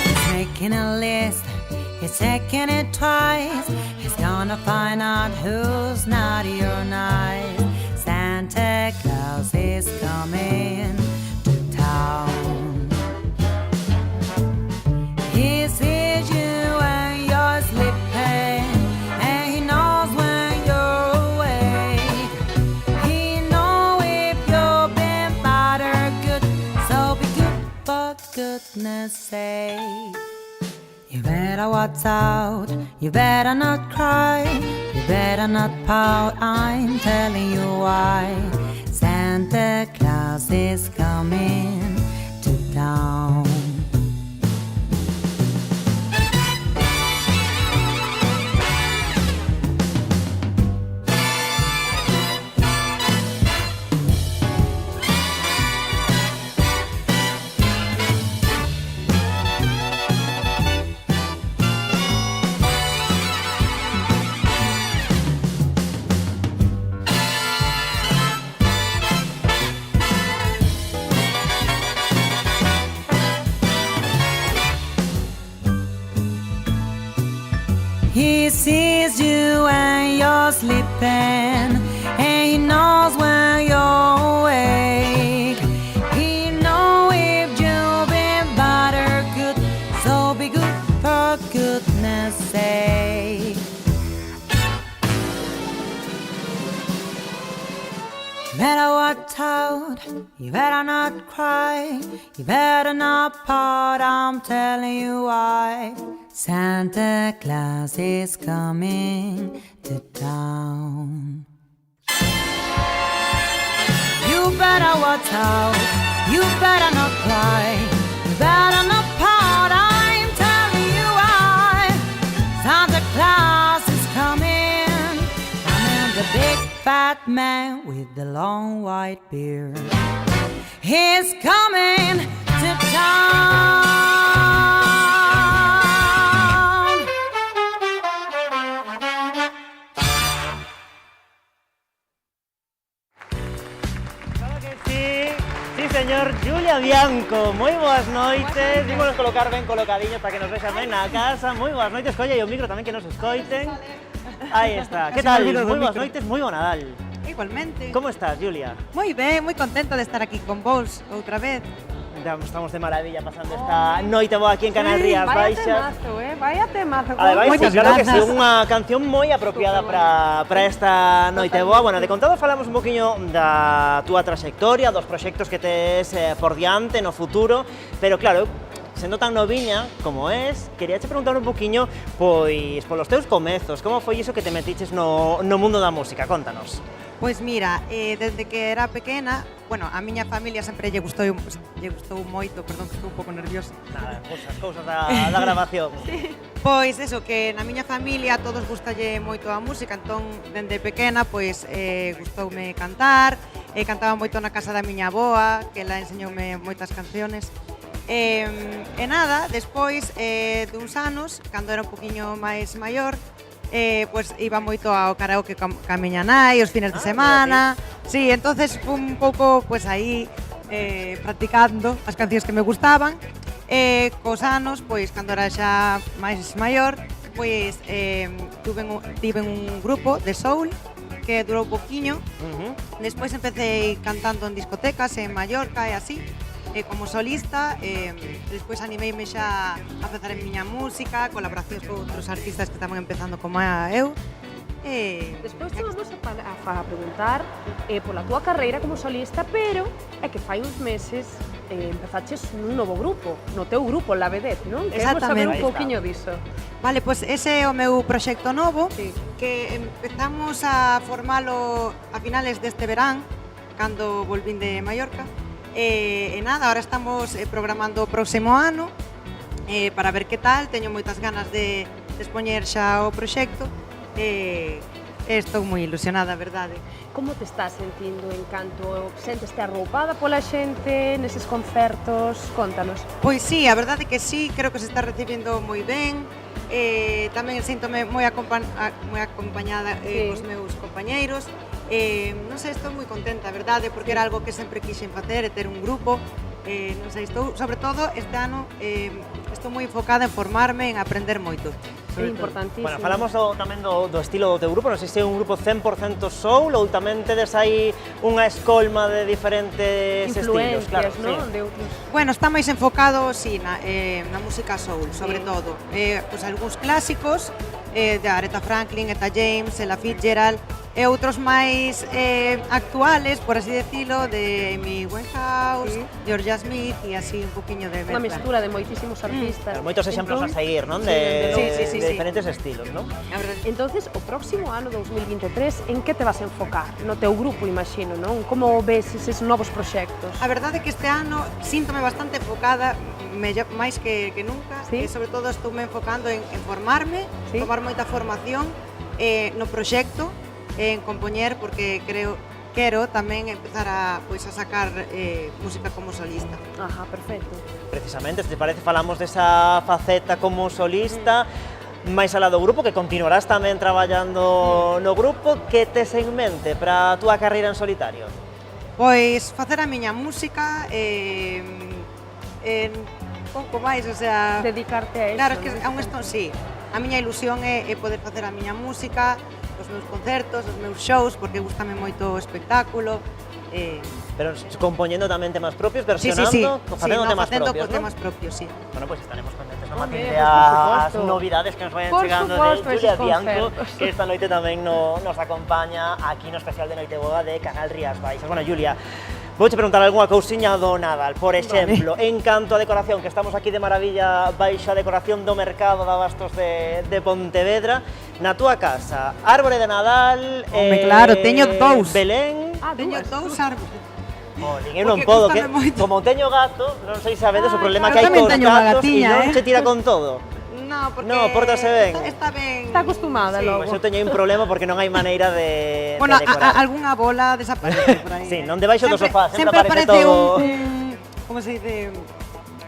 He's making a list, he's checking it twice. He's gonna find out who's naughty or nice. Santa Claus is coming to town. He sees you when you're sleeping, and he knows when you're awake. He knows if you've been bad or good, so be good for goodness sake. You better watch out, you better not cry, you better not pout, I'm telling you why. Santa Claus is coming to town. sleeping, and he knows when you're awake. He knows if you've been bad or good, so be good for goodness sake. You better watch out, you better not cry, you better not pout, I'm telling you why. Santa Claus is coming to town. You better watch out, you better not cry, you better not pout, I'm telling you why. Santa Claus is coming, and the big fat man with the long white beard, he's coming to town. Sí, señor, Julia Bianco, moi boas noites. Vimos colocar ben colocadiños para que nos vexan ben na casa. Moi boas noites, colla e o micro tamén que nos escoiten. Aí está. Que tal? Moi boas noites, moi bo Nadal. Igualmente. Como estás, Julia? Moi ben, moi contenta de estar aquí con vos outra vez. Estamos de maravilla pasando esta noite boa aquí en Canal Rías Baixas. Vaya temazo. Ademais, claro que sí, unha canción moi apropiada para esta noite boa. Bueno, de contado falamos un poquinho da túa trayectoria, dos proxectos que tes por diante no futuro, pero claro, sendo tan noviña como es, quería che preguntar un poquinho pois polos teus comezos, como foi iso que te metiches no mundo da música? Contanos. Pois mira, desde que era pequena, bueno, a miña familia sempre lle gustou moito, perdón, que estou un pouco nerviosa. Nada, cousas da grabación. Sí. Pois eso, que na miña familia a todos gustalle moito a música, entón, dende pequena, pois, gustoume cantar, cantaba moito na casa da miña avoa, que ela enseñoume moitas canciones. E nada, despois duns anos, cando era un poquinho máis maior, pues iba moito ao karaoke ca miña nai os fines de semana. Sí, entonces fui un pouco pues aí practicando as cancións que me gustaban. Cos anos, pois cando era xa máis maior, pois tive un grupo de soul que durou poquiño. Despois empecé cantando en discotecas en Mallorca e así. Como solista, despois animeime xa a facer a miña música, colaboracións con outros artistas que estaban empezando como eu. Despois te vamos a preguntar pola túa carreira como solista, pero é que fai uns meses empezaches nun novo grupo, no teu grupo, La Vedette, non? Queremos saber un pouquiño diso. Vale, pois ese é o meu proxecto novo, que empezamos a formalo a finales deste verán, cando volvín de Mallorca. E nada, ahora estamos programando o próximo ano para ver que tal. Teño moitas ganas de expoñer xa o proxecto e estou moi ilusionada, a verdade. Como te estás sentindo en canto senteste arroupada pola xente neses concertos? Contanos. Pois sí, a verdade que sí, creo que se está recibindo moi ben. Tamén síntome moi acompañada cos meus compañeiros. Non sei, estou moi contenta, a verdade, porque era algo que sempre quixen facer, ter un grupo. Non sei, estou, sobre todo, este ano, estou moi enfocada en formarme, en aprender moito. É importantísimo. Bueno, falamos tamén do estilo do teu grupo, non sei se é un grupo 100% soul ou tamén tedes aí unha escolma de diferentes estilos, claro. Non? De outros. Bueno, está máis enfocado, sí, na música soul, sobre todo. Pois algúns clásicos, de Aretha Franklin, Etta James, Ella Fitzgerald, e outros máis actuales, por así decirlo, de Amy Winehouse, Georgia Smith e así un poquinho de mezcla. Unha mestura de moitísimos artistas. Moitos exemplos a seguir, non? De diferentes estilos, non? Entonces, o próximo ano 2023, en que te vas a enfocar? No teu grupo, imagino, non? Como ves eses novos proxectos? A verdade é que este ano síntome bastante enfocada, máis que nunca, e sobre todo estou-me enfocando en formarme, tomar moita formación no proxecto, en compoñer, porque quero tamén empezar a sacar música como solista. Ajá, perfecto. Precisamente, se te parece, falamos desa faceta como solista, máis alá do grupo, que continuarás tamén traballando no grupo. Que tes en mente para a túa carreira en solitario? Pois facer a miña música, pouco máis, o sea... Dedicarte a eso. Claro, es que aún estou, sí. a miña ilusión é poder facer a miña música, os meus concertos, os meus shows, porque gustame moito o espectáculo. Pero compoñendo tamén temas propios, Sí, versionando, facendo temas facendo propios, temas propios, sí. Bueno, pues estaremos contentos no Hombre, Matilde pues, as por suposto. novidades que nos vayan Por chegando suposto, de Julia esos Bianco, concertos. que esta noite tamén nos acompaña aquí no especial de Noite Boa de Canal Rías Baixas. Bueno, Julia, vouche preguntar algunha cousiña do Nadal, por exemplo, en canto a decoración, que estamos aquí de maravilla baixa decoración do mercado de abastos de Pontevedra, na túa casa, árbore de Nadal, claro, teño dous. Belén, Teño dous árboles. Jolín, eu non podo, que como teño gato, non sei se sabedes o problema que hai cos gatos e non se tira con todo. No, porque pórtase ben. Está ben. Está acostumada logo. Pois eu teño un problema porque non hai maneira de Bueno, decorar. algunha bola desaparece por aí. Sí, non debaixo do sofá, sempre aparece aparece todo. como se dice,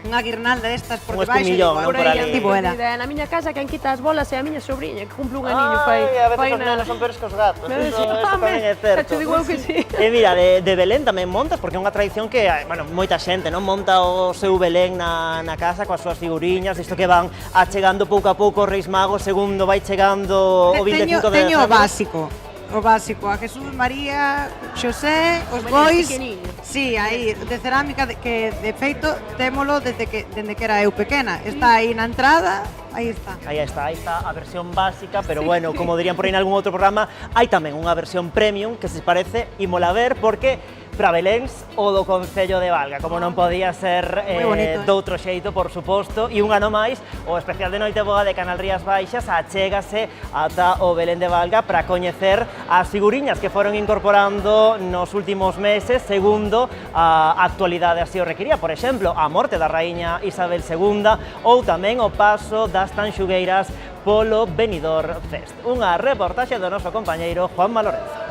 unha guirnalda destas por Un debaixo. espumillón, non, por ali. Tipo ela. Na miña casa quen quita as bolas é a miña sobriña, que cumple un aniño, Ai, a veces os nenos son peores que os gatos, eso tamén é certo. Te digo eu que sí. E mira, de Belén tamén montas, porque é unha tradición que, bueno, moita xente non monta o seu Belén na casa coas súas figuriñas, isto que van achegando pouco a pouco os Reis Magos, segundo vai chegando o 25 de Teño o decembro. básico, a Jesús, María, Xosé, os bois. pequeniños. Sí, aí, de cerámica, que de feito témolo dende que era eu pequena. Está aí na entrada, aí está. Aí está a versión básica, pero bueno, como dirían por aí en algún outro programa, hai tamén unha versión premium que se parece imola ver porque para Beléns o do Concello de Valga, como non podía ser doutro xeito, por suposto, e un ano máis, o especial de Noite Boa de Canal Rías Baixas achégase ata o Belén de Valga para coñecer as figuriñas que foron incorporando nos últimos meses, segundo a actualidade así o requería, por exemplo, a morte da raíña Isabel II ou tamén o paso das tanxugueiras polo Benidorm Fest. Unha reportaxe do noso compañeiro Juanma Lorenzo.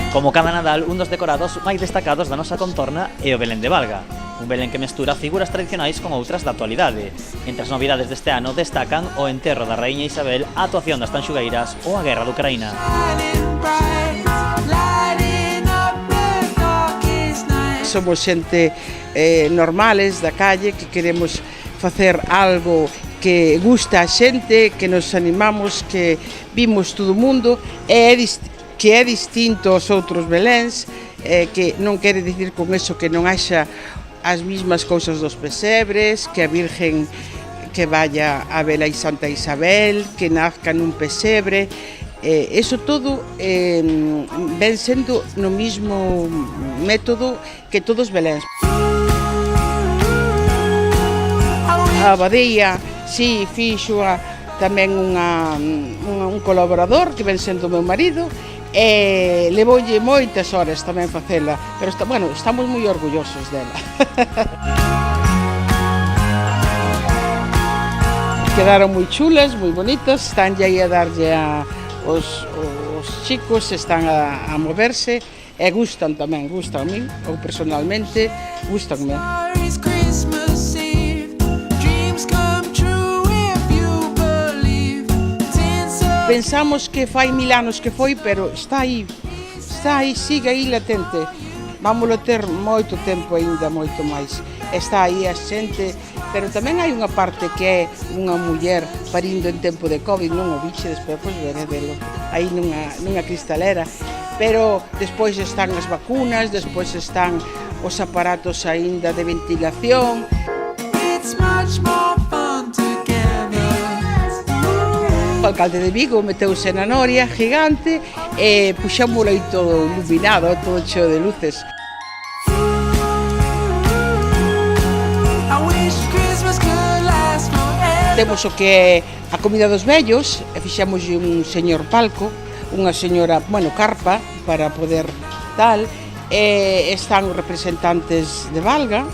Como cada Nadal, un dos decorados máis destacados da nosa contorna é o Belén de Valga. Un Belén que mestura figuras tradicionais con outras da actualidade. Entre as novidades deste ano destacan o enterro da raíña Isabel, a actuación das tanxugueiras ou a guerra de Ucraína. Somos xente normales da calle que queremos facer algo que gusta a xente, que nos animamos, que vimos todo o mundo que é distinto aos outros Beléns, que non quere dicir con eso que non haxa as mismas cousas dos pesebres, que a Virgen que vaya a ver a Santa Isabel, que nazca nun pesebre, eso todo ven sendo no mismo método que todos os Beléns. A abadía, si, fixo tamén un colaborador que ven sendo o meu marido, e levoulle moitas horas tamén facela, pero bueno, estamos moi orgullosos dela. Quedaron moi chulas, moi bonitas, están aí a darlle os chicos, están a moverse e gustan tamén, gustan a mí, ou personalmente, gustanme. Pensamos que fai 1000 anos que foi, pero está aí, sigue aí latente. Vámolo ter moito tempo aínda, moito máis. Está aí a xente, pero tamén hai unha parte que é unha muller parindo en tempo de Covid, non o biche, despois veredelo, aí nunha cristalera. Pero despois están as vacunas, despois están os aparatos aínda de ventilación. O alcalde de Vigo meteuse na noria gigante e puxámolo aí todo iluminado, todo cheo de luces. Temos o que é a comida dos vellos, e fixamos un señor palco, unha señora, carpa, para poder tal, e están os representantes de Valga,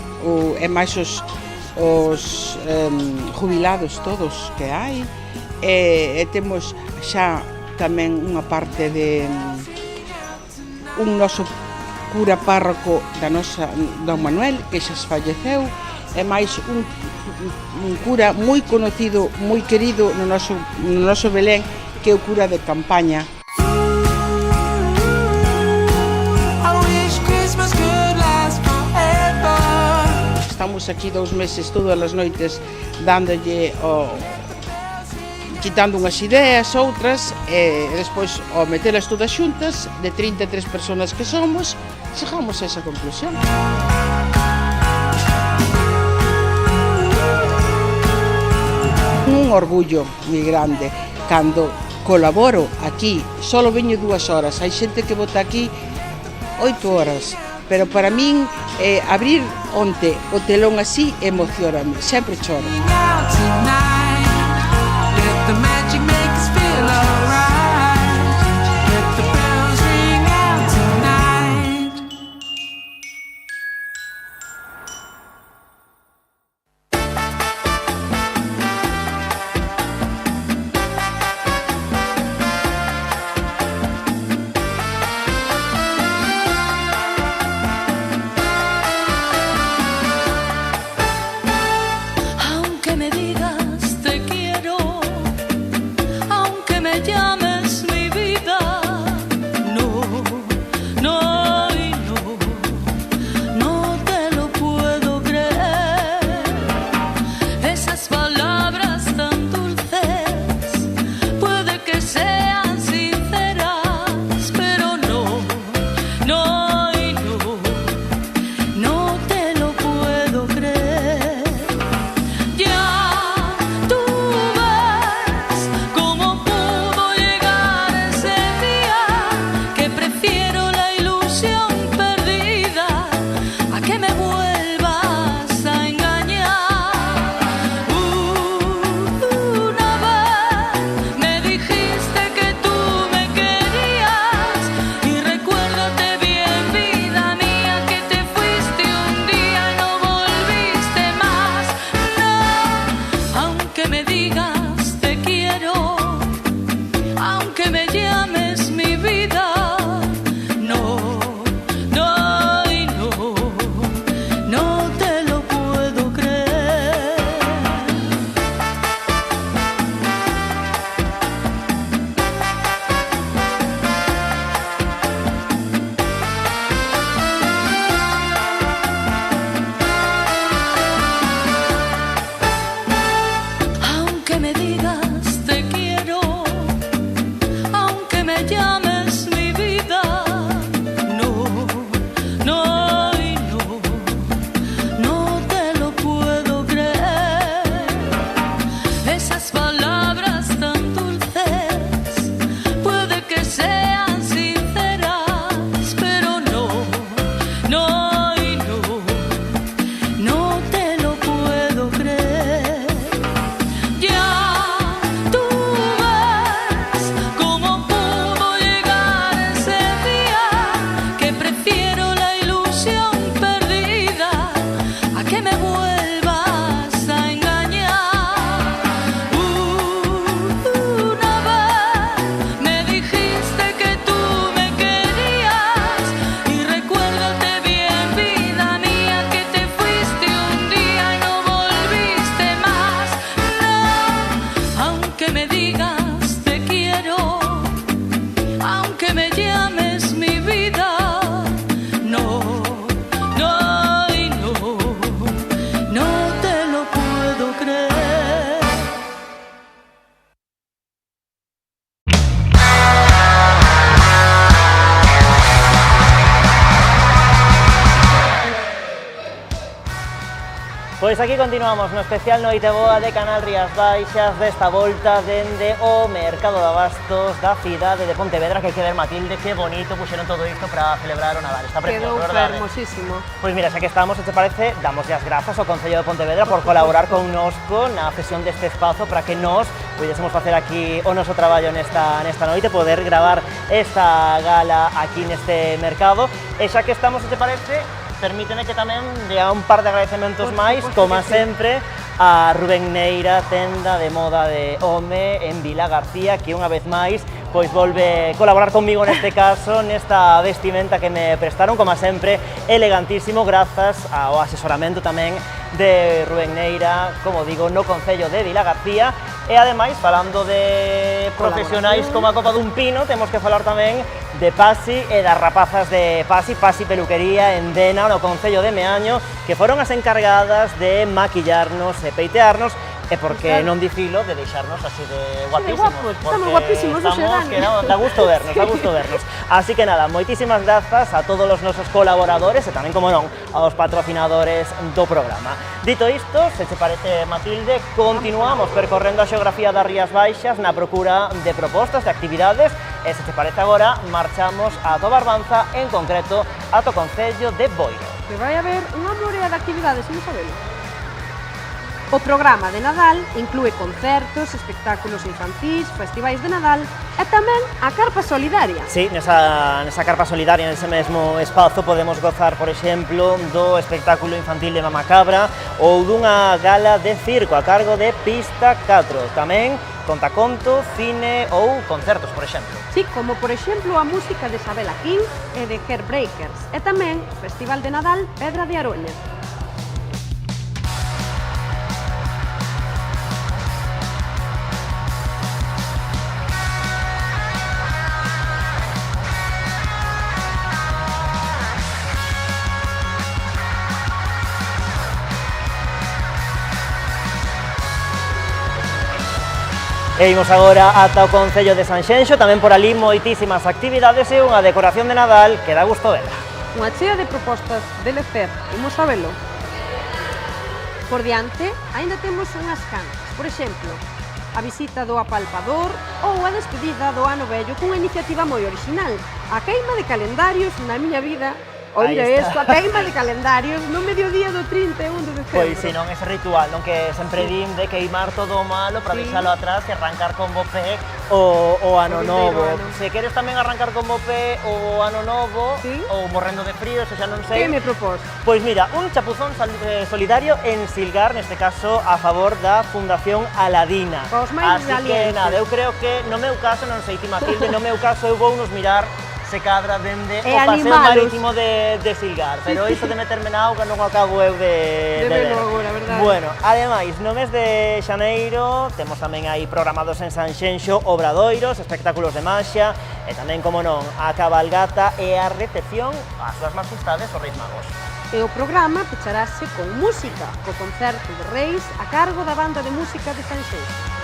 e máis os jubilados todos que hai, e temos xa tamén unha parte de un noso cura párroco da nosa Don Manuel, que xa falleceu, e máis un cura moi conocido, moi querido no noso Belén, que é o cura de Campaña. Estamos aquí 2 meses todas as noites dándolle quitando unhas ideas, outras, e despois ao metelas todas xuntas, de 33 persoas que somos, chegamos a esa conclusión. Un orgullo moi grande cando colaboro aquí, solo veño 2 horas, hai xente que vota aquí 8 horas, pero para min abrir onte o telón así emocioname, sempre choro. Pois aquí continuamos no especial Noite Boa de Canal Rías Baixas desta volta dende o Mercado de Abastos da cidade de Pontevedra, que hai que ver, Matilde, que bonito puxeron todo isto para celebrar o Nadal. Está precioso, verdade? Quedou hermosísimo. Pois mira, xa que estamos, se te parece, damos as grazas ao Concello de Pontevedra por colaborar connosco na cesión deste espazo para que nós pudésemos facer aquí o noso traballo nesta noite, poder gravar esta gala aquí neste mercado. E xa que estamos, se te parece, permíteme que tamén dea un par de agradecementos máis, como sempre, a Rubén Neira, tenda de moda de Home en Vila García, que unha vez máis pois volve colaborar conmigo neste caso, nesta vestimenta que me prestaron, como sempre, elegantísimo, grazas ao asesoramento tamén de Rubén Neira, como digo, no Concello de Vilagarcía. E ademais, falando de profesionais como a copa dun pino, temos que falar tamén de Pasi e das rapazas de Pasi Peluquería en Dena, no Concello de Meaño, que foron as encargadas de maquillarnos e peitearnos, e porque non dicilo, de deixarnos así de guapísimos. Estamos guapísimos, que dá gusto vernos. Así que nada, moitísimas grazas a todos os nosos colaboradores e tamén, como non, aos patrocinadores do programa. Dito isto, se te parece, Matilde, continuamos percorrendo a xeografía das Rías Baixas na procura de propostas, de actividades, e se te parece agora, marchamos a Barbanza, en concreto, a to Concello de Boiro. Que vai haber unha morea de actividades, non sabelo. O programa de Nadal inclúe concertos, espectáculos infantís, festivais de Nadal e tamén a Carpa Solidaria. Sí, nesa Carpa Solidaria, nese mesmo espazo, podemos gozar, por exemplo, do espectáculo infantil de Mamacabra ou dunha gala de circo a cargo de Pista 4. Tamén contaconto, cine ou concertos, por exemplo. Sí, como por exemplo a música de Isabela King e de Heartbreakers. E tamén o Festival de Nadal Pedra de Aroña. E imos agora ata o Concello de Sanxenxo, tamén por ali moitísimas actividades e unha decoración de Nadal que dá gusto vela. Unha chea de propostas de lecer, imos a velo. Por diante, aínda temos unhas cantas, por exemplo, a visita do apalpador ou a despedida do ano vello cunha iniciativa moi original, a queima de calendarios na miña vida. Oira isto, a queima de calendarios no mediodía do 31 de decembro. Pois si non, ese ritual, non, que sempre din de queimar todo o malo para deixalo atrás e arrancar con bo pé o ano novo. Se queres tamén arrancar con bo pé o ano novo, ou morrendo de frío, se xa non sei. Que me propós? Pois mira, un chapuzón solidario en Silgar, neste caso a favor da Fundación Aladina. Os máis así que nada, eu creo que no meu caso, non sei ti, Matilde, no meu caso eu vou nos mirar se cadra dende o paseo marítimo de Silgar, pero iso de meterme na auga non acabo eu de ver. Agora, verdade? Bueno, ademais, no mes de xaneiro temos tamén aí programados en Sanxenxo obradoiros, espectáculos de maxia e tamén, como non, a cabalgata e a recepción ás súas majestades os Reis Magos. E o programa pecharase con música, co concerto de Reis a cargo da banda de música de Sanxenxo.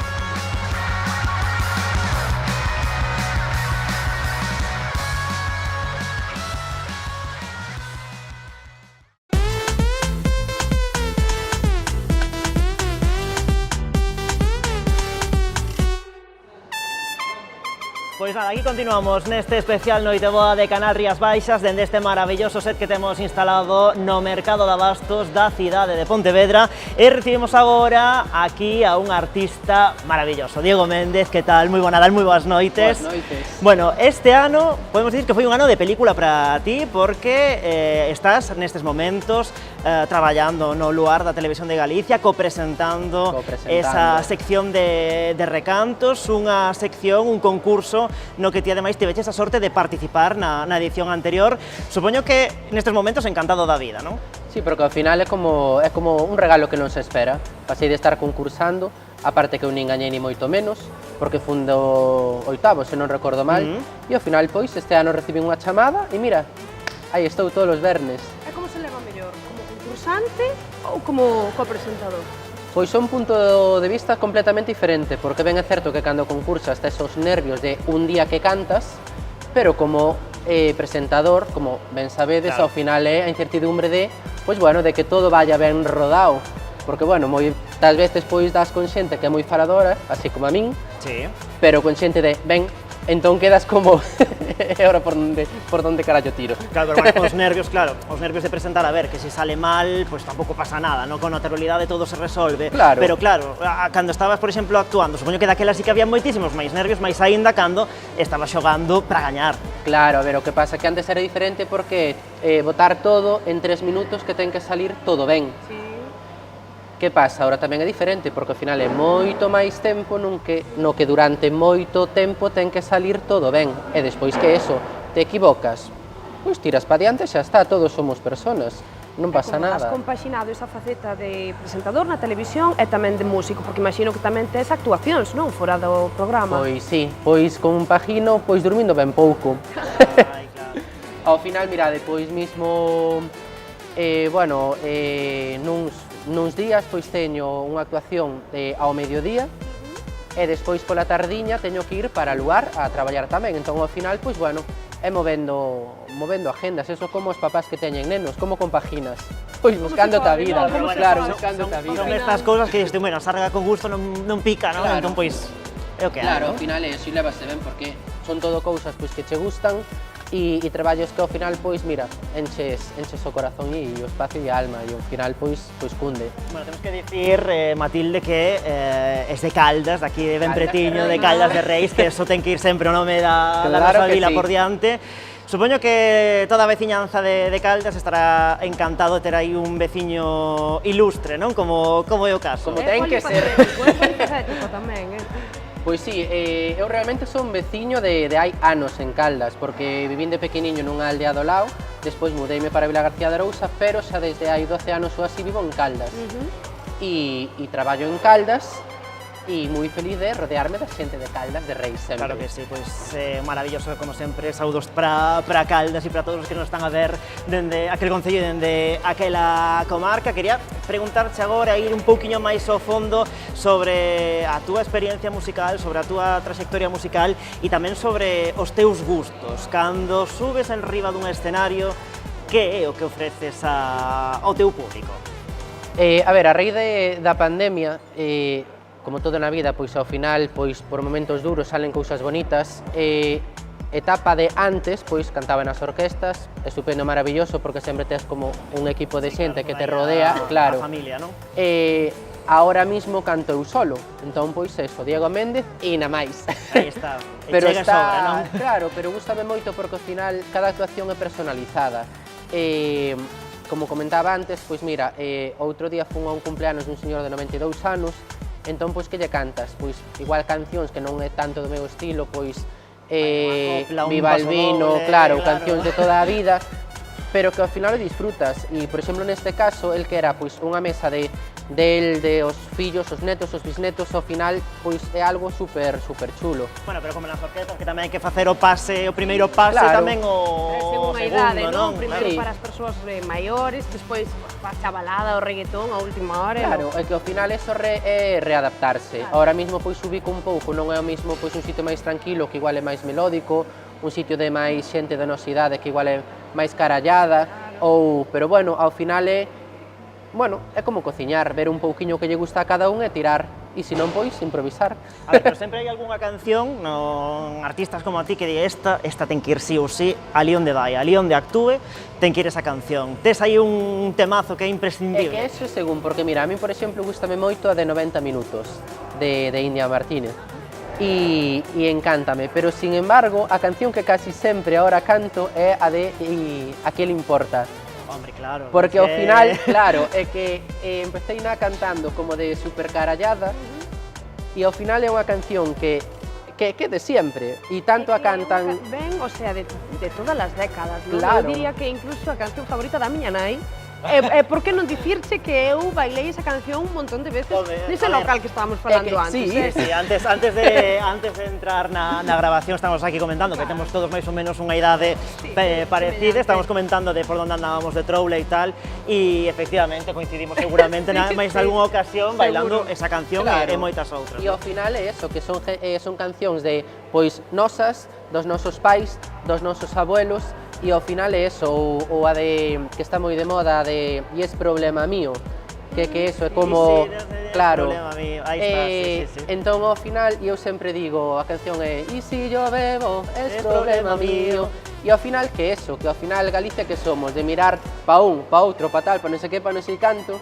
Pois nada, aquí continuamos neste especial Noiteboa de Canal Rías Baixas, dende este maravilloso set que temos instalado no Mercado de Abastos da cidade de Pontevedra, e recibimos agora aquí a un artista maravilloso, Diego Méndez. Que tal? Moi boa Nadal, moi boas noites. Boas noites. Bueno, este ano podemos dicir que foi un ano de película para ti, porque estás nestes momentos traballando no lugar da Televisión de Galicia, copresentando esa sección de recantos, unha sección, un concurso no que ti ademais tiveches a sorte de participar na edición anterior. Supoño que nestes momentos encantado da vida, non? Sí, porque ao final é como un regalo que non se espera. Pasei de estar concursando, aparte que eu nin gañei ni moito menos, porque fundo oitavo, se non recordo mal, e ao final, pois, este ano recibín unha chamada e mira, aí estou todos os vernes. E como se leva mellor? Como concursante ou como copresentador? Pois é un punto de vista completamente diferente, porque ben é certo que cando concursas tes os nervios de un día que cantas, pero como presentador, como ben sabedes, ao final é a incertidumbre de, pois bueno, de que todo vaya ben rodado, porque bueno, moitas veces pois das con xente que é moi faladora, así como a min, pero con xente de, ben, entón quedas como, e agora por donde carallo tiro. Claro, pero os nervios, claro, os nervios de presentar, a ver, que se sale mal, pues tampouco pasa nada, non? Con naturalidade todo se resolve. Claro. Pero claro, cando estabas, por exemplo, actuando, supoño que daquela sí que había moitísimos máis nervios, máis aínda cando estabas xogando para gañar. Claro, a ver, o que pasa que antes era diferente porque botar todo en 3 minutos que ten que salir todo ben. Que pasa? Ahora tamén é diferente, porque ao final é moito máis tempo no que durante moito tempo ten que salir todo ben. E despois que eso, te equivocas, pois tiras pa diante e xa está, todos somos personas, non pasa nada. Has compaxinado esa faceta de presentador na televisión e tamén de músico, porque imagino que tamén tes actuacións, non? Fora do programa. Pois sí, pois con un pagino, pois dormindo ben pouco. Ao final, mira, depois mismo, nuns días pois teño unha actuación ao mediodía e despois pola tardiña teño que ir para Luar a traballar tamén, entón ao final, pois bueno, é movendo agendas, eso como os papás que teñen nenos, como compaginas, pois buscándote a vida, claro, buscándote a vida. Son estas cousas que diste, bueno, sarga con gusto non pica, non? Entón, pois, é o que hai, claro, ao final é eso, e levase ben, porque son todo cousas pois que che gustan, e traballos que ao final, pois, mira, enches o corazón e o espacio e a alma, e ao final, pois cunde. Bueno, temos que dicir, Matilde, que es de Caldas, de aquí de ben pretiño, de Caldas de Reis, que eso ten que ir sempre o nome da nosa vila por diante. Supoño que toda a veciñanza de Caldas estará encantado de ter aí un veciño ilustre, non? Como é o caso. Como ten que ser. Tamén, Pois sí, eu realmente son veciño de hai anos en Caldas, porque vivín de pequeniño nunha aldea do lado, despois mudeime para Vila García de Arousa, pero xa desde hai 12 anos ou así vivo en Caldas. E traballo en Caldas, e moi feliz de rodearme da xente de Caldas de Reis sempre. Claro que sí, pois maravilloso, como sempre, saudos para Caldas e para todos os que nos están a ver dende aquel concello e dende aquela comarca. Quería preguntarte agora, ir un pouquiño máis ao fondo sobre a túa experiencia musical, sobre a túa trayectoria musical e tamén sobre os teus gustos. Cando subes en riba dun escenario, que é o que ofreces ao teu público? A ver, a raíz da pandemia, como todo na vida, pois ao final, pois por momentos duros salen cousas bonitas. Etapa de antes, pois cantaba nas orquestas, estupendo, maravilloso, porque sempre tes como un equipo de xente que te rodea, claro. A familia, non? Ahora mismo canto eu solo, entón pois eso, Diego Méndez e na máis. Aí está, pero chega sobra, non? Claro, pero gústame moito porque ao final cada actuación é personalizada. Como comentaba antes, pois mira, outro día fun a un cumpleanos dun señor de 92 anos, entón, pois, que lle cantas? Pois, igual cancións que non é tanto do meu estilo, pois, Viva el vino, claro, cancións de toda a vida, pero que ao final disfrutas. E, por exemplo, neste caso, el que era, pois, unha mesa de os fillos, os netos, os bisnetos, ao final, pois, é algo super chulo. Bueno, pero como nas orquestas, que tamén hai que facer o primeiro pase, tamén o segunda idade, segundo, non? Primeiro para as persoas maiores, despois a chavalada, o reggaetón, a última hora. Claro, é que ao final eso é readaptarse. Ahora mismo, pois, ubico un pouco, non é o mismo, pois, un sitio máis tranquilo, que igual é máis melódico, un sitio de máis xente da nosa idade, que igual é máis carallada, pero bueno, ao final é como cociñar, ver un pouquiño que lle gusta a cada un e tirar, e se non, pois, improvisar. A ver, pero sempre hai algunha canción, artistas como a ti, que diga esta ten que ir sí ou sí, ali onde vai, ali onde actúe, ten que ir esa canción. Tes aí un temazo que é imprescindible. É que eso é según, porque mira, a mí, por exemplo, gustame moito a de 90 minutos, de India Martínez, e encántame, pero, sin embargo, a canción que casi sempre ahora canto é a de A que le importa. Hombre, claro. Porque ao final, claro, é que empecé cantando como de super carallada e ao final é unha canción que de sempre e tanto a cantan... Ben, o sea, de todas as décadas, non? Claro. Eu diría que incluso a canción favorita da miña nai. Por que non dicirche que eu bailei esa canción un montón de veces nese local que estábamos falando antes? Sí, antes de entrar na grabación estamos aquí comentando que temos todos máis ou menos unha idade parecida, estamos comentando de por onde andábamos de troule e tal, e efectivamente coincidimos seguramente máis algunha ocasión bailando esa canción e moitas outras. E ao final é eso, que son cancións de, pois, nosas, dos nosos pais, dos nosos abuelos, e ao final é eso, ou a de, que está moi de moda, de "y es problema mío", que eso é como, claro, entón ao final eu sempre digo, a canción é "y si yo bebo, es problema mío", e ao final que eso, que ao final Galicia que somos, de mirar pa un, pa outro, pa tal, pa non sei que, pa non sei canto,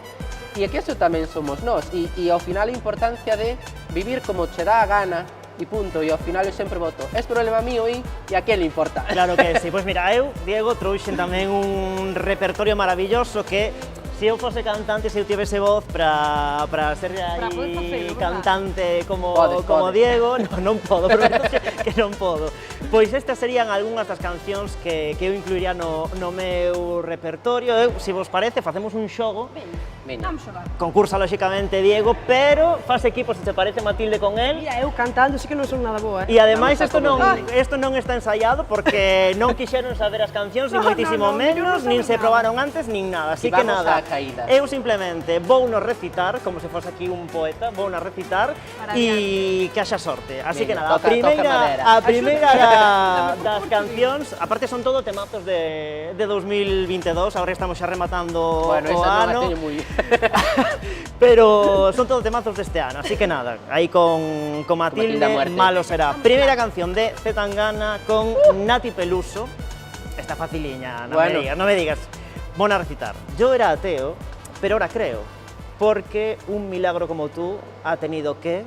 e é que eso tamén somos nós, e ao final a importancia de vivir como che dá a gana, e punto, e ao final eu sempre voto "es problema mío" e a que le importa. Claro que sí, pois mira, eu, Diego, trouxen tamén un repertorio maravilloso que Se eu fose cantante, se eu tivese voz para ser aí cantante como Diego, non podo, prometo que non podo. Pois estas serían algunhas das cancións que eu incluiría no meu repertorio. Se vos parece, facemos un xogo. Vamos xogar. Concursa, lóxicamente, Diego, pero faz equipo, se te parece, Matilde, con él. Mira, eu cantando, sí que non son nada boa, E ademais, isto non está ensaiado porque non quixeron saber as cancións, ni moitísimo menos, nin se probaron antes, nin nada. Así que nada, eu simplemente vou nos recitar, como se fose aquí un poeta, vou nos recitar e que haxa sorte. Así que nada, a primeira das cancións, aparte son todo temazos de 2022, agora estamos xa rematando o ano. Pero son todo temazos deste ano, así que nada, aí con Matilde, malo será. Primeira canción de C. Tangana con Nati Peluso. Está faciliña, non me digas. Vou a recitar. Yo era ateo, pero ahora creo, porque un milagro como tú ha tenido que...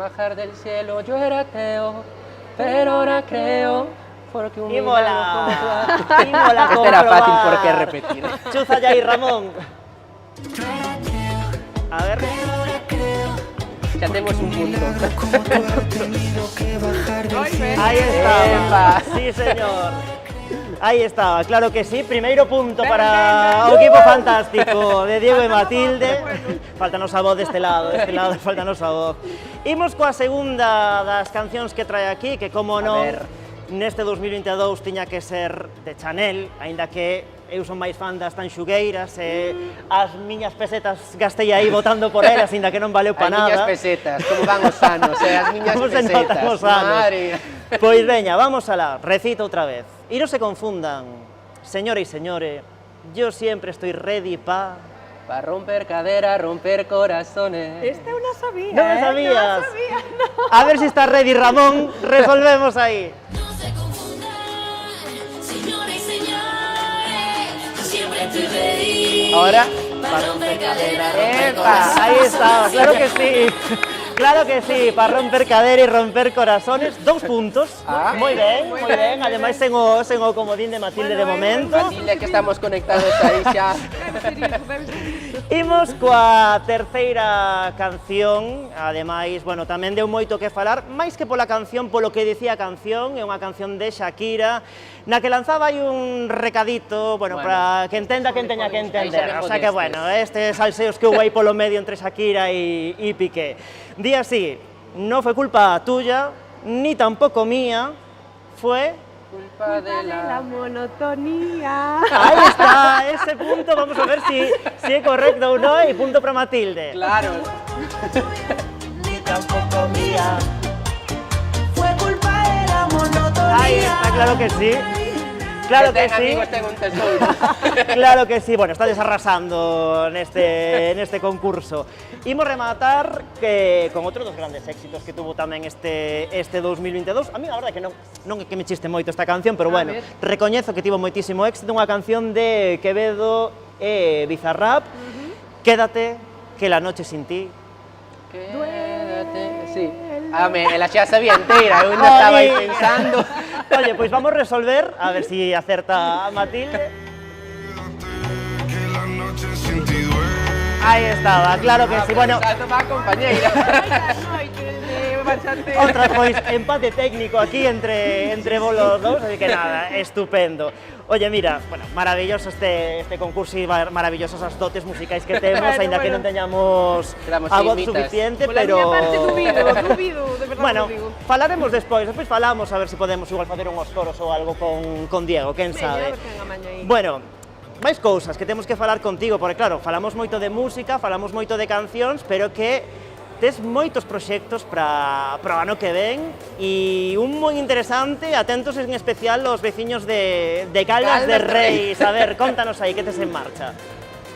Bajar del cielo, yo era ateo, pero ahora creo, porque un milagro como tú ha... Esto era fácil, ¿por qué repetir? Chuza ya y Ramón. A ver. Ya tenemos un punto. Ahí estaba. Sí, señor. Aí estaba, claro que sí. Primeiro punto para o equipo fantástico de Diego e Matilde. Faltanos a voz deste lado faltanos a voz. Imos coa segunda das cancións que trae aquí, que como non, neste 2022 tiña que ser de Chanel, aínda que eu son máis fan das tanxugueiras e as miñas pesetas gastei aí votando por elas, aínda que non valeu pa nada. As miñas pesetas, como van os anos, as miñas pesetas, madre. Pois veña, vamos alá, recito outra vez. Y no se confundan, señores y señores, yo siempre estoy ready para romper cadera, romper corazones. Esta eu non sabía, ¿No lo sabías? Non sabía, no. A ver si está ready, Ramón, resolvemos ahí. No se confundan, señores y señores, yo siempre estoy ready. Ahora, para romper cadera, romper corazones. Ahí está, claro que sí. Claro que sí, para romper cadera y romper corazones, 2 puntos. Moi ben. Ademais, sen o comodín de Matilde de momento. Matilde, que estamos conectados aí xa. Imos coa terceira canción, ademais, bueno, tamén deu moito que falar, máis que pola canción, polo que dicía a canción, é unha canción de Shakira, na que lanzaba aí un recadito, bueno, para que entenda quen teña que entender, o sea que, bueno, estes salseos que hubo aí polo medio entre Shakira e Piqué. Di así, no fue culpa tuya, ni tampoco mía, fue... Culpa de la monotonía. Ahí está, ese punto, vamos a ver si es correcto o no, y punto para Matilde. Claro. Ni tampoco mía, fue culpa de la monotonía. Ahí está, claro que sí. Claro que sí. Amigos, tengo un tesouro. Claro que sí, bueno, estades arrasando neste concurso. Imos rematar con outro dos grandes éxitos que tuvo tamén este 2022. A mí, a verdade, que non é que me chiste moito esta canción, pero bueno, recoñezo que tivo moitísimo éxito, unha canción de Quevedo e Bizarrap, Quédate, que la noche sin ti. Quédate, sí. La xa sabía inteira, eu ainda estaba aí pensando. Oye, pois vamos resolver, a ver si acerta a Matilde. Aí estaba, claro que sí, bueno. Salto para a compañeira. Outra, pois, empate técnico aquí entre vos los dous, así que nada, estupendo. Oye, mira, bueno, maravilloso este concurso y maravillosas as dotes musicais que temos, aínda que non teñamos a voz suficiente, pero... Dubido, de verdade. Bueno, falaremos despois falamos a ver se podemos igual facer unhos coros ou algo con Diego, quen sabe. Bueno, máis cousas que temos que falar contigo, porque claro, falamos moito de música, falamos moito de cancións, pero que tes moitos proxectos para o ano que ven e un moi interesante, atentos en especial os veciños de Caldas de Reis. A ver, contanos aí, que tes en marcha?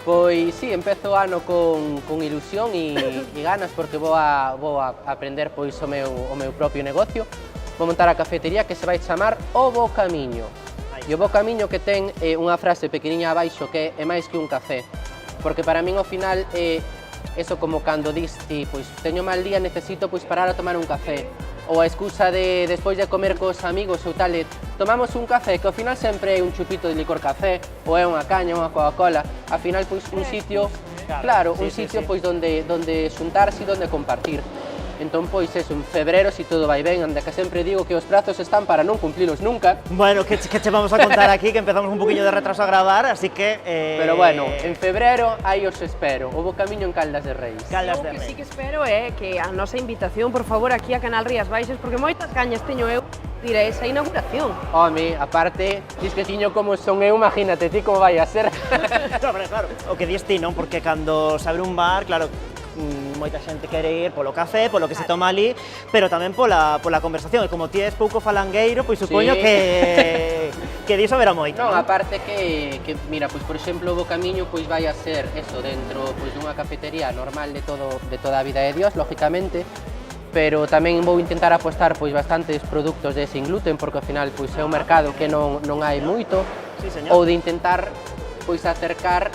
Pois sí, empezo o ano con ilusión e ganas, porque vou a aprender pois o meu propio negocio. Vou montar a cafetería que se vai chamar O Bo Camiño. E o Bo Camiño que ten unha frase pequeniña abaixo que é máis que un café, porque para min ao final eso como cando dis ti, pois teño mal día, necesito pois parar a tomar un café. ou a excusa de despois de comer cos amigos ou tal, tomamos un café, que ao final sempre é un chupito de licor café, ou é unha caña, unha Coca-Cola, ao final pois un sitio, claro, un sitio pois donde xuntarse e donde compartir. Entón, pois, eso, en febrero, si todo vai ben, anda que sempre digo que os prazos están para non cumplilos nunca. Bueno, que che vamos a contar aquí, que empezamos un poquinho de retraso a gravar, así que... Pero bueno, en febrero, aí os espero, o bo camiño en Caldas de Reis. Caldas de O que Reis. sí que espero é que a nosa invitación, por favor, aquí a Canal Rías Baixas, porque moitas gañas teño eu de ir a esa inauguración. Home, aparte, dis que tiño como son eu, imagínate ti como vai a ser. Claro, o que dis ti, non? Porque cando se abre un bar, claro, moita xente quere ir polo café, polo que se toma ali, pero tamén pola conversación, e como ti és pouco falangueiro, pois supoño que diso verá moito. Non, aparte que mira, pois por exemplo, o bo camiño pois vai a ser eso dentro pois dunha cafetería normal de toda a vida de Dios, lógicamente, pero tamén vou intentar apostar pois bastantes produtos de sin gluten, porque ao final pois é un mercado que non hai moito, ou de intentar pois acercar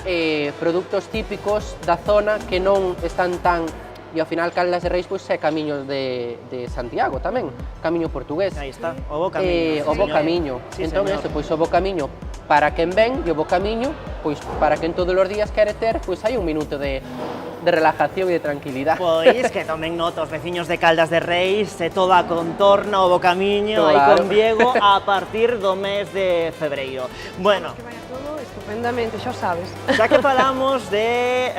produtos típicos da zona que non están tan... E ao final Caldas de Reis pois é camiño de Santiago tamén, camiño portugués. Aí está, o bo camiño. O bo camiño. Entón, eso, pois o bo camiño para quen ven e o bo camiño, pois para quen todos os días quere ter, pois hai un minuto de relajación e de tranquilidade. Pois que tomen nota os veciños de Caldas de Reis, e toda a contorna, o bo camiño, aí con Diego, a partir do mes de febreiro. Bueno, Estupendamente, xa sabes. xa que falamos de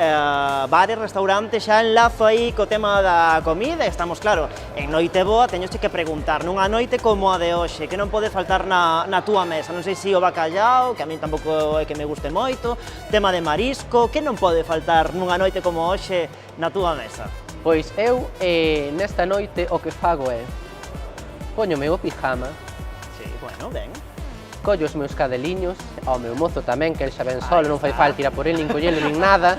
bares, restaurantes, xa enlazo aí co tema da comida, estamos, claro, en noite boa, teñoche que preguntar, nunha noite como a de hoxe, que non pode faltar na túa mesa, non sei se o bacallao, que a min tampouco é que me guste moito, tema de marisco, que non pode faltar nunha noite como hoxe na túa mesa? Pois eu, nesta noite, o que fago é póñome o pijama, bueno, ben, collo os meus cadeliños, ao meu mozo tamén, que el xa ven solo, non fai falta ir a por el, nin collelo, nin nada,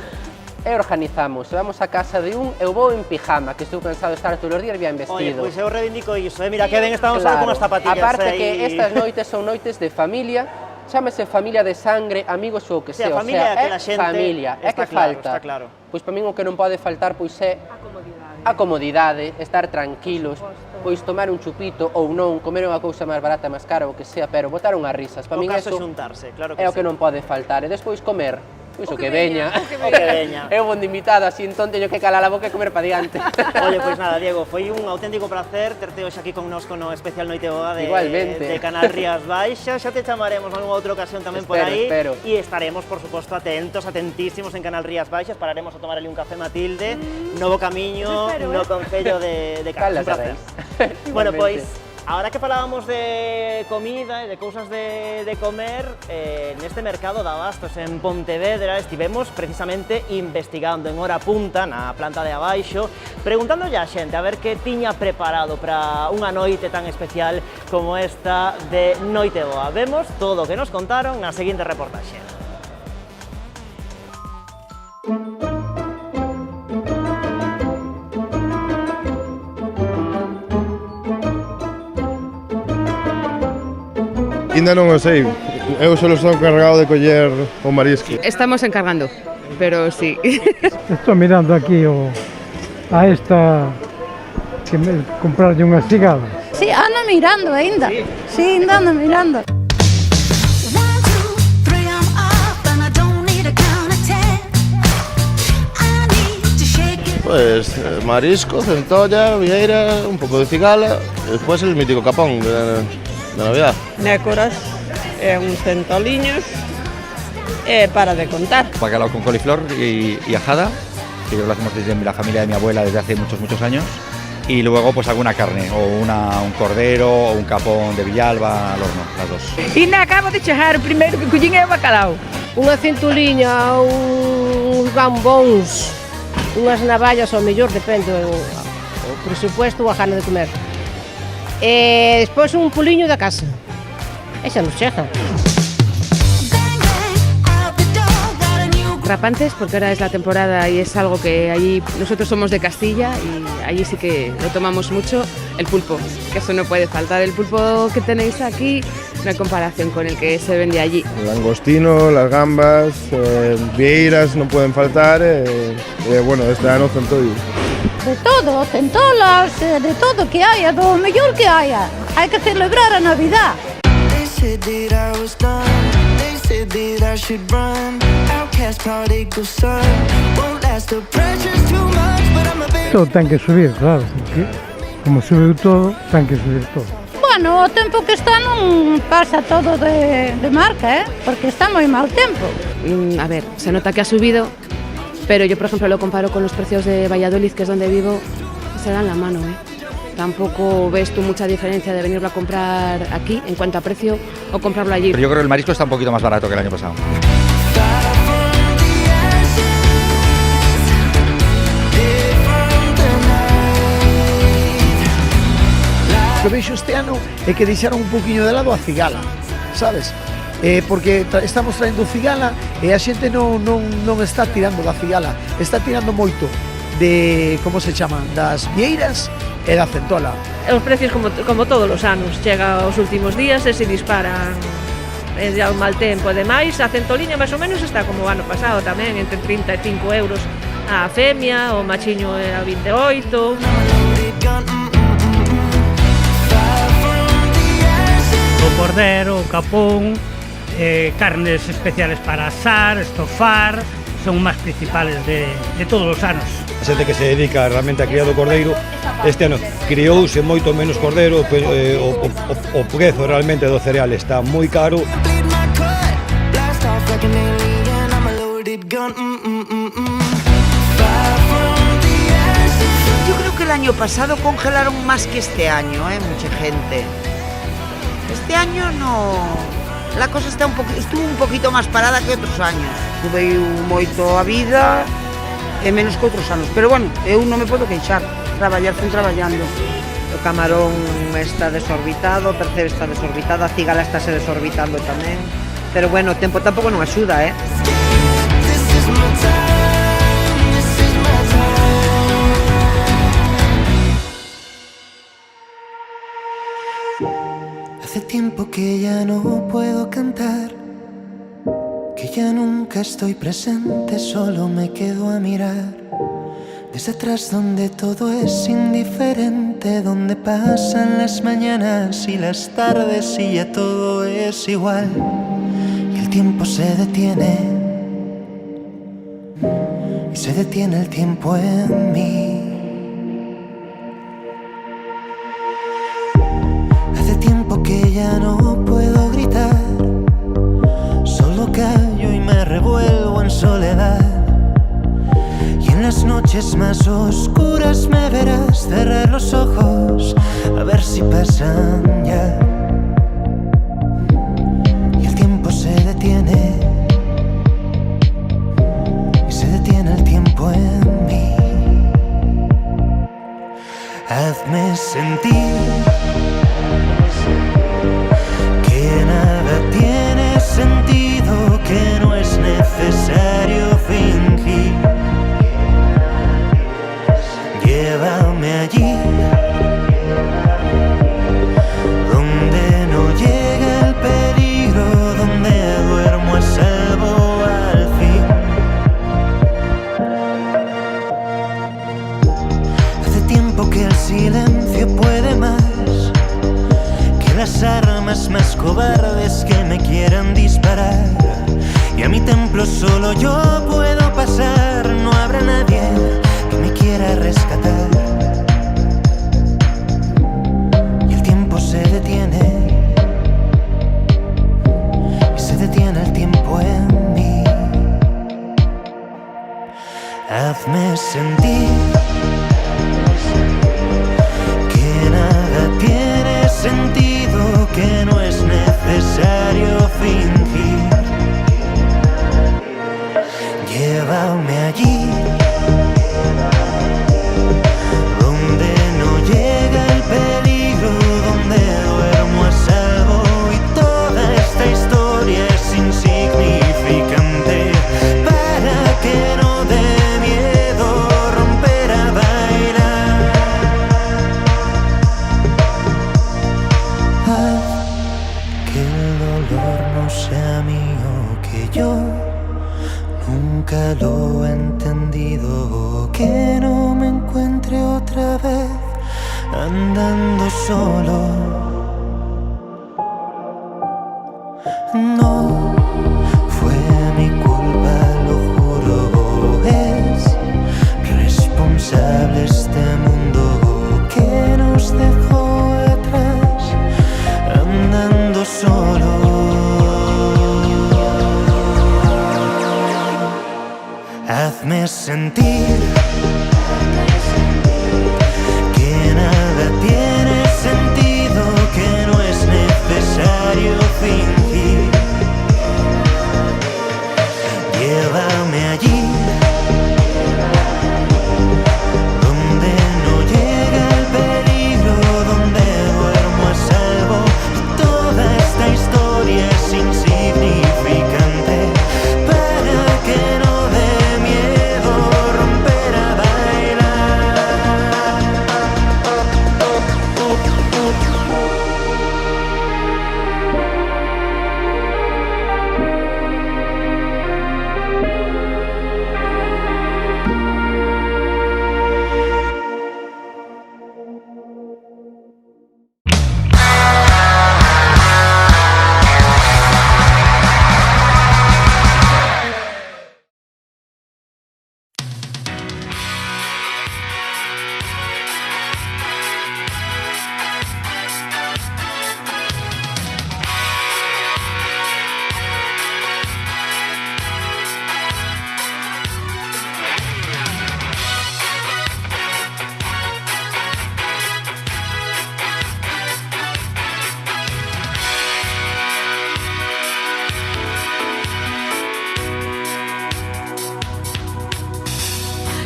e organizamos, vamos a casa de un, eu vou en pijama, que estou cansado de estar todos os días bien vestido. Oye, pois eu reivindico iso, mira que ben estamos con as zapatillas. Aparte que estas noites son noites de familia, chámese familia de sangre, amigos ou o que sea, a familia é que a xente familia, é que falta. Está claro. Pois para min o que non pode faltar pois é a comodidade, estar tranquilos, pois tomar un chupito ou non, comer unha cousa máis barata, máis cara, o que sea, pero botar unhas risas. Para min caso eso xuntarse, claro que é o que non pode faltar. E despois comer, pois o que veña. O que veña. Eu vou de invitado, así entón teño que calar a boca e comer para diante. Oye, pois nada, Diego, foi un auténtico placer terte hoxe aquí connosco no especial Noite Boa de Canal Rías Baixas. Xa te chamaremos nunha outra ocasión tamén por aí. E estaremos, por suposto, atentos, atentísimos en Canal Rías Baixas. Pararemos a tomar ali un café Matilde, novo camiño, no concello de Caldas. Un placer. Bueno, pois, ahora que falábamos de comida e de cousas de comer, neste mercado de abastos en Pontevedra estivemos precisamente investigando en hora punta na planta de abaixo, preguntándolle á xente a ver que tiña preparado para unha noite tan especial como esta de Noite Boa. Vemos todo o que nos contaron na seguinte reportaxe. Ainda non o sei, eu só estou encargado de coller o marisco. Estamos encargando, pero sí. Estou mirando aquí a esta que comprarlle unhas cigadas. Sí, ando mirando ainda. Sí, ando mirando. Pues marisco, centolla, vieira, un pouco de cigala e despois el mítico capón de Navidad. Nécoras, uns centoliños e para de contar. Bacalao con coliflor y ajada, que lo hacemos desde la familia de mi abuela desde hace muchos años. Y luego pues alguna carne, o un cordero, o un capón de Villalba al horno, las dos. E na acabo de chegar, o primeiro que collín é o bacalao. Unha centoliña, uns gambóns, unhas navallas ao mellor, depende o presupuesto ou a gana de comer. E despois un puliño da casa. E xa nos chega. Rapantes, porque ahora es la temporada y es algo que allí, nosotros somos de Castilla y allí sí que lo tomamos mucho, el pulpo, que eso no puede faltar. El pulpo que tenéis aquí no hay comparación con el que se vende allí. El langostino, las gambas, vieiras non poden faltar, bueno, este ano centollo. De todo, centolas, de todo que haya, do mellor que haya. Hai que celebrar a Navidad. Todo ten que subir, claro, porque como subiu todo, ten que subir todo. Bueno, o tempo que está non pasa todo de marca, porque está moi mal tempo. A ver, se nota que ha subido, pero yo, por ejemplo, lo comparo con los precios de Valladolid, que es donde vivo, se dan la mano, Tampoco ves tú mucha diferencia de venirlo a comprar aquí en cuanto a precio o comprarlo allí. Pero yo creo que el marisco está un poquito más barato que el año pasado. O que vexo este ano é que deixaron un poquinho de lado a cigala, sabes? Porque estamos traendo cigala e a xente non está tirando da cigala, está tirando moito de, como se chaman, das vieiras e da centola. Os precios como todos os anos, chega aos últimos días e se disparan ya o mal tempo. Ademais, a centoliña máis ou menos está como o ano pasado tamén, entre 35 euros a femia, o machiño a 28. O cordero, o capón, carnes especiales para asar, estofar, son máis principales de todos os anos. A xente que se dedica realmente a criar do cordeiro, este ano criouse moito menos cordeiro, o prezo realmente do cereal está moi caro. Yo creo que el año pasado congelaron más que este año, mucha gente. Este año no... La cosa estuvo un poquito máis parada que outros años. Subeu moito a vida e menos que outros anos. Pero bueno, eu non me podo queixar. Traballar fun traballando. O camarón está desorbitado, o percebe está desorbitado, a cigala está se desorbitando tamén. Pero bueno, o tempo tampouco non axuda, Hace tiempo que ya no puedo cantar, que ya nunca estoy presente, solo me quedo a mirar. Desde atrás donde todo es indiferente, donde pasan las mañanas y las tardes y ya todo es igual. Y el tiempo se detiene, y se detiene el tiempo en mí. Que ya no puedo gritar, solo callo y me revuelvo en soledad. Y en las noches más oscuras me verás cerrar los ojos a ver si pasan ya. Y el tiempo se detiene, y se detiene el tiempo en mí. Hazme sentir que nada tiene sentido, que no es necesario fingir. Llévame allí donde no llega el peligro, donde duermo a salvo al fin. Hace tiempo que el silencio puede más que las armas más cobardes que me quieran disparar. Y a mi templo solo yo puedo pasar, no habrá nadie que me quiera rescatar. Y el tiempo se detiene, y se detiene el tiempo en mí. Hazme sentir que nada tiene sentido, que no es necesario fingir. Llévame allí donde no llega el peligro, donde duermo a salvo y toda esta historia es insignificante, para que no dé miedo romper a bailar. Haz que el dolor no sea mío, que yo nunca lo he entendido, que no me encuentre otra vez andando solo. No fue mi culpa, lo juro, es responsable este mundo que nos dejó atrás andando solo. Hazme sentir que nada tiene sentido, que no es necesario fingir. Llévame allí donde no llega el peligro, donde duermo a salvo. Toda esta historia es insignificante para que no dé miedo romper a bailar.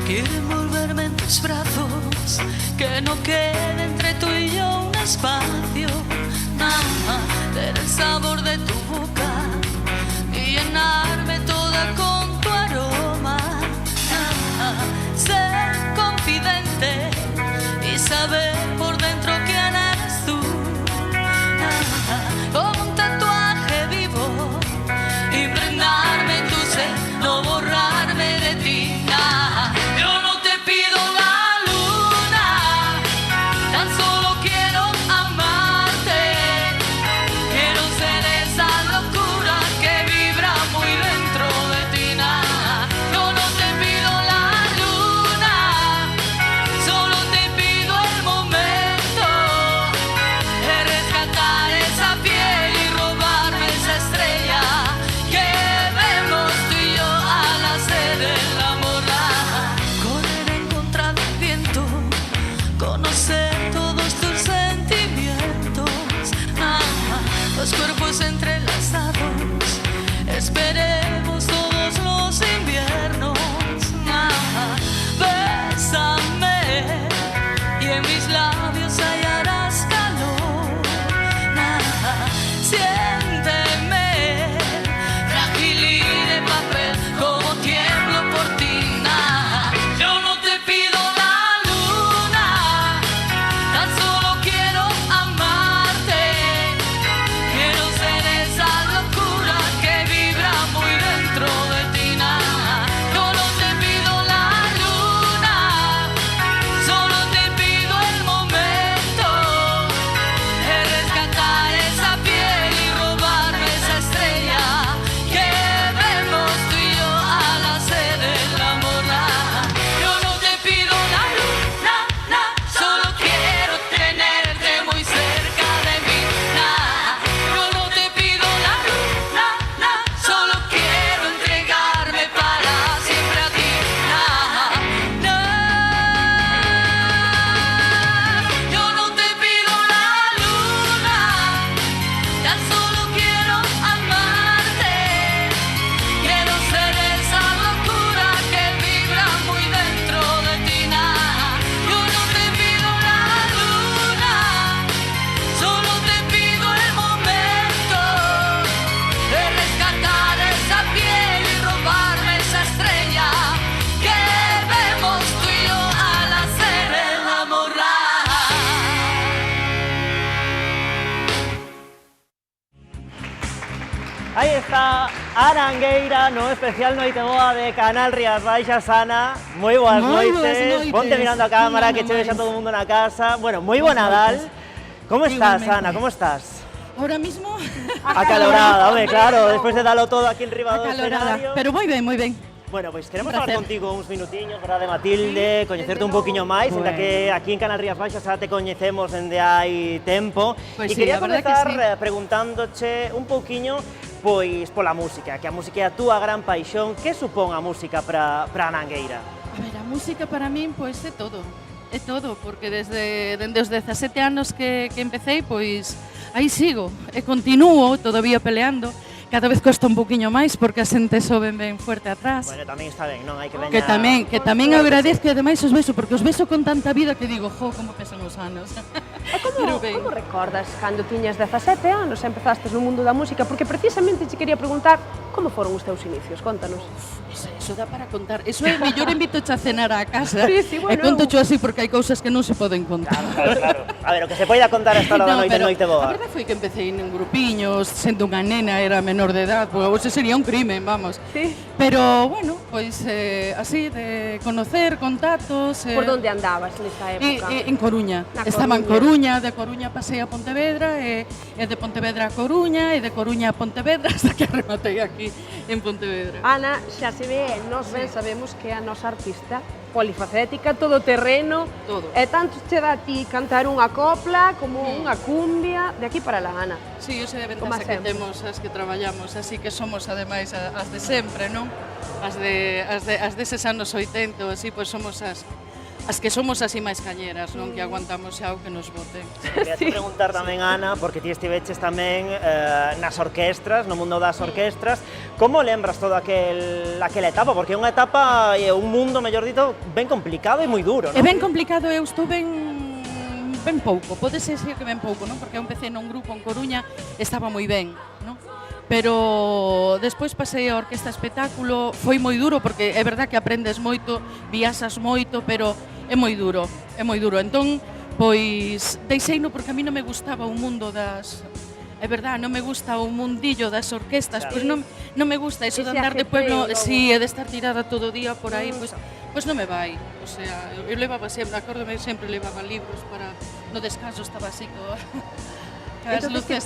Quiero envolverme en tus brazos, que no quede entre tú y yo un espacio, nada, tener el sabor de tu boca y llenarme toda con tu aroma, nada, ser confidente y saber por dentro quién eres tú, nada, como un tatuaje vivo, impregnarme en tu ser, no borrarme de ti, nada. Yo no te pido la luna, tan solo quiero amarte. Aí está Ana Angueira no especial Noite Boa de Canal Rías Baixas. Ana, moi boas noites. Ponte mirando a cámara que che vexa todo o mundo na casa. Bueno, moi bo Nadal. Como estás, Ana? Como estás? Ahora mismo... Acalorada, home, claro, despois de dalo todo aquí en riba do escenario. Pero moi ben, moi ben. Bueno, pois queremos falar contigo uns minutiños, verdade, Matilde, coñecerte un poquinho máis, ainda que aquí en Canal Rías Baixas xa te coñecemos dende hai tempo. E quería comezar preguntándoche un pouquiño pois pola música, que a música é a túa gran paixón. Que supón a música para Ana Angueira? A ver, a música para min pois é todo, porque desde os 17 anos que empecé, pois aí sigo e continuo todavía peleando. Cada vez cuesta un poquinho máis porque a xente sobe ben fuerte atrás. Bueno, tamén está ben, non? Hai que Que tamén agradezco e ademais os beso, porque os beso con tanta vida que digo, jo, como pesan os anos. Como recordas cando tiñas 17 anos e empezastes no mundo da música? Porque precisamente te quería preguntar como foron os teus inicios, contanos. Eso dá para contar. Eso é mellor invito-che a cenar a casa. Sí, bueno. E conto-cho así porque hai cousas que non se poden contar. Claro. A ver, o que se poida contar hasta hora da Noite Boa. A verdade foi que empecé en grupiños, sendo unha nena, era menor de edad, pois hoxe sería un crimen, vamos. Sí. Pero, bueno, pois así, de conocer, contactos... Por onde andabas nesta época? En Coruña. Estaba en Coruña, de Coruña pasei a Pontevedra, e de Pontevedra a Coruña, e de Coruña a Pontevedra, hasta que rematei aquí en Pontevedra. Ana, xa se ve, nós ben sabemos que é a nosa artista polifacética, todo terreno, e tanto che dá a ti cantar unha copla como unha cumbia, de aquí para la Ana. Sí, esa é a ventaxa que temos as que traballamos, así que somos ademais as de sempre, non? As deses anos 80, así, pois somos as que somos así máis cañeras, non? Que aguantamos xa o que nos boten. Quería te preguntar tamén, Ana, porque ti estiveches tamén nas orquestras, no mundo das orquestras. Como lembras toda aquela etapa? Porque é unha etapa, un mundo, mellor dito, ben complicado e moi duro, non? É ben complicado, eu estou ben pouco, pode ser que ben pouco, non? Porque eu empecé nun grupo en Coruña, estaba moi ben, non? Pero despois pasei a orquesta espectáculo, foi moi duro porque é verdad que aprendes moito, viaxas moito, pero é moi duro. Entón, pois, deixeino porque a mí non me gustaba o mundo das... É verdad, non me gusta o mundillo das orquestas, pois non me gusta iso de andar de pueblo, si, e de estar tirada todo o día por aí, pois non me vai. O sea, eu levaba sempre, acórdome, sempre levaba libros para... No descanso estaba así Entón, que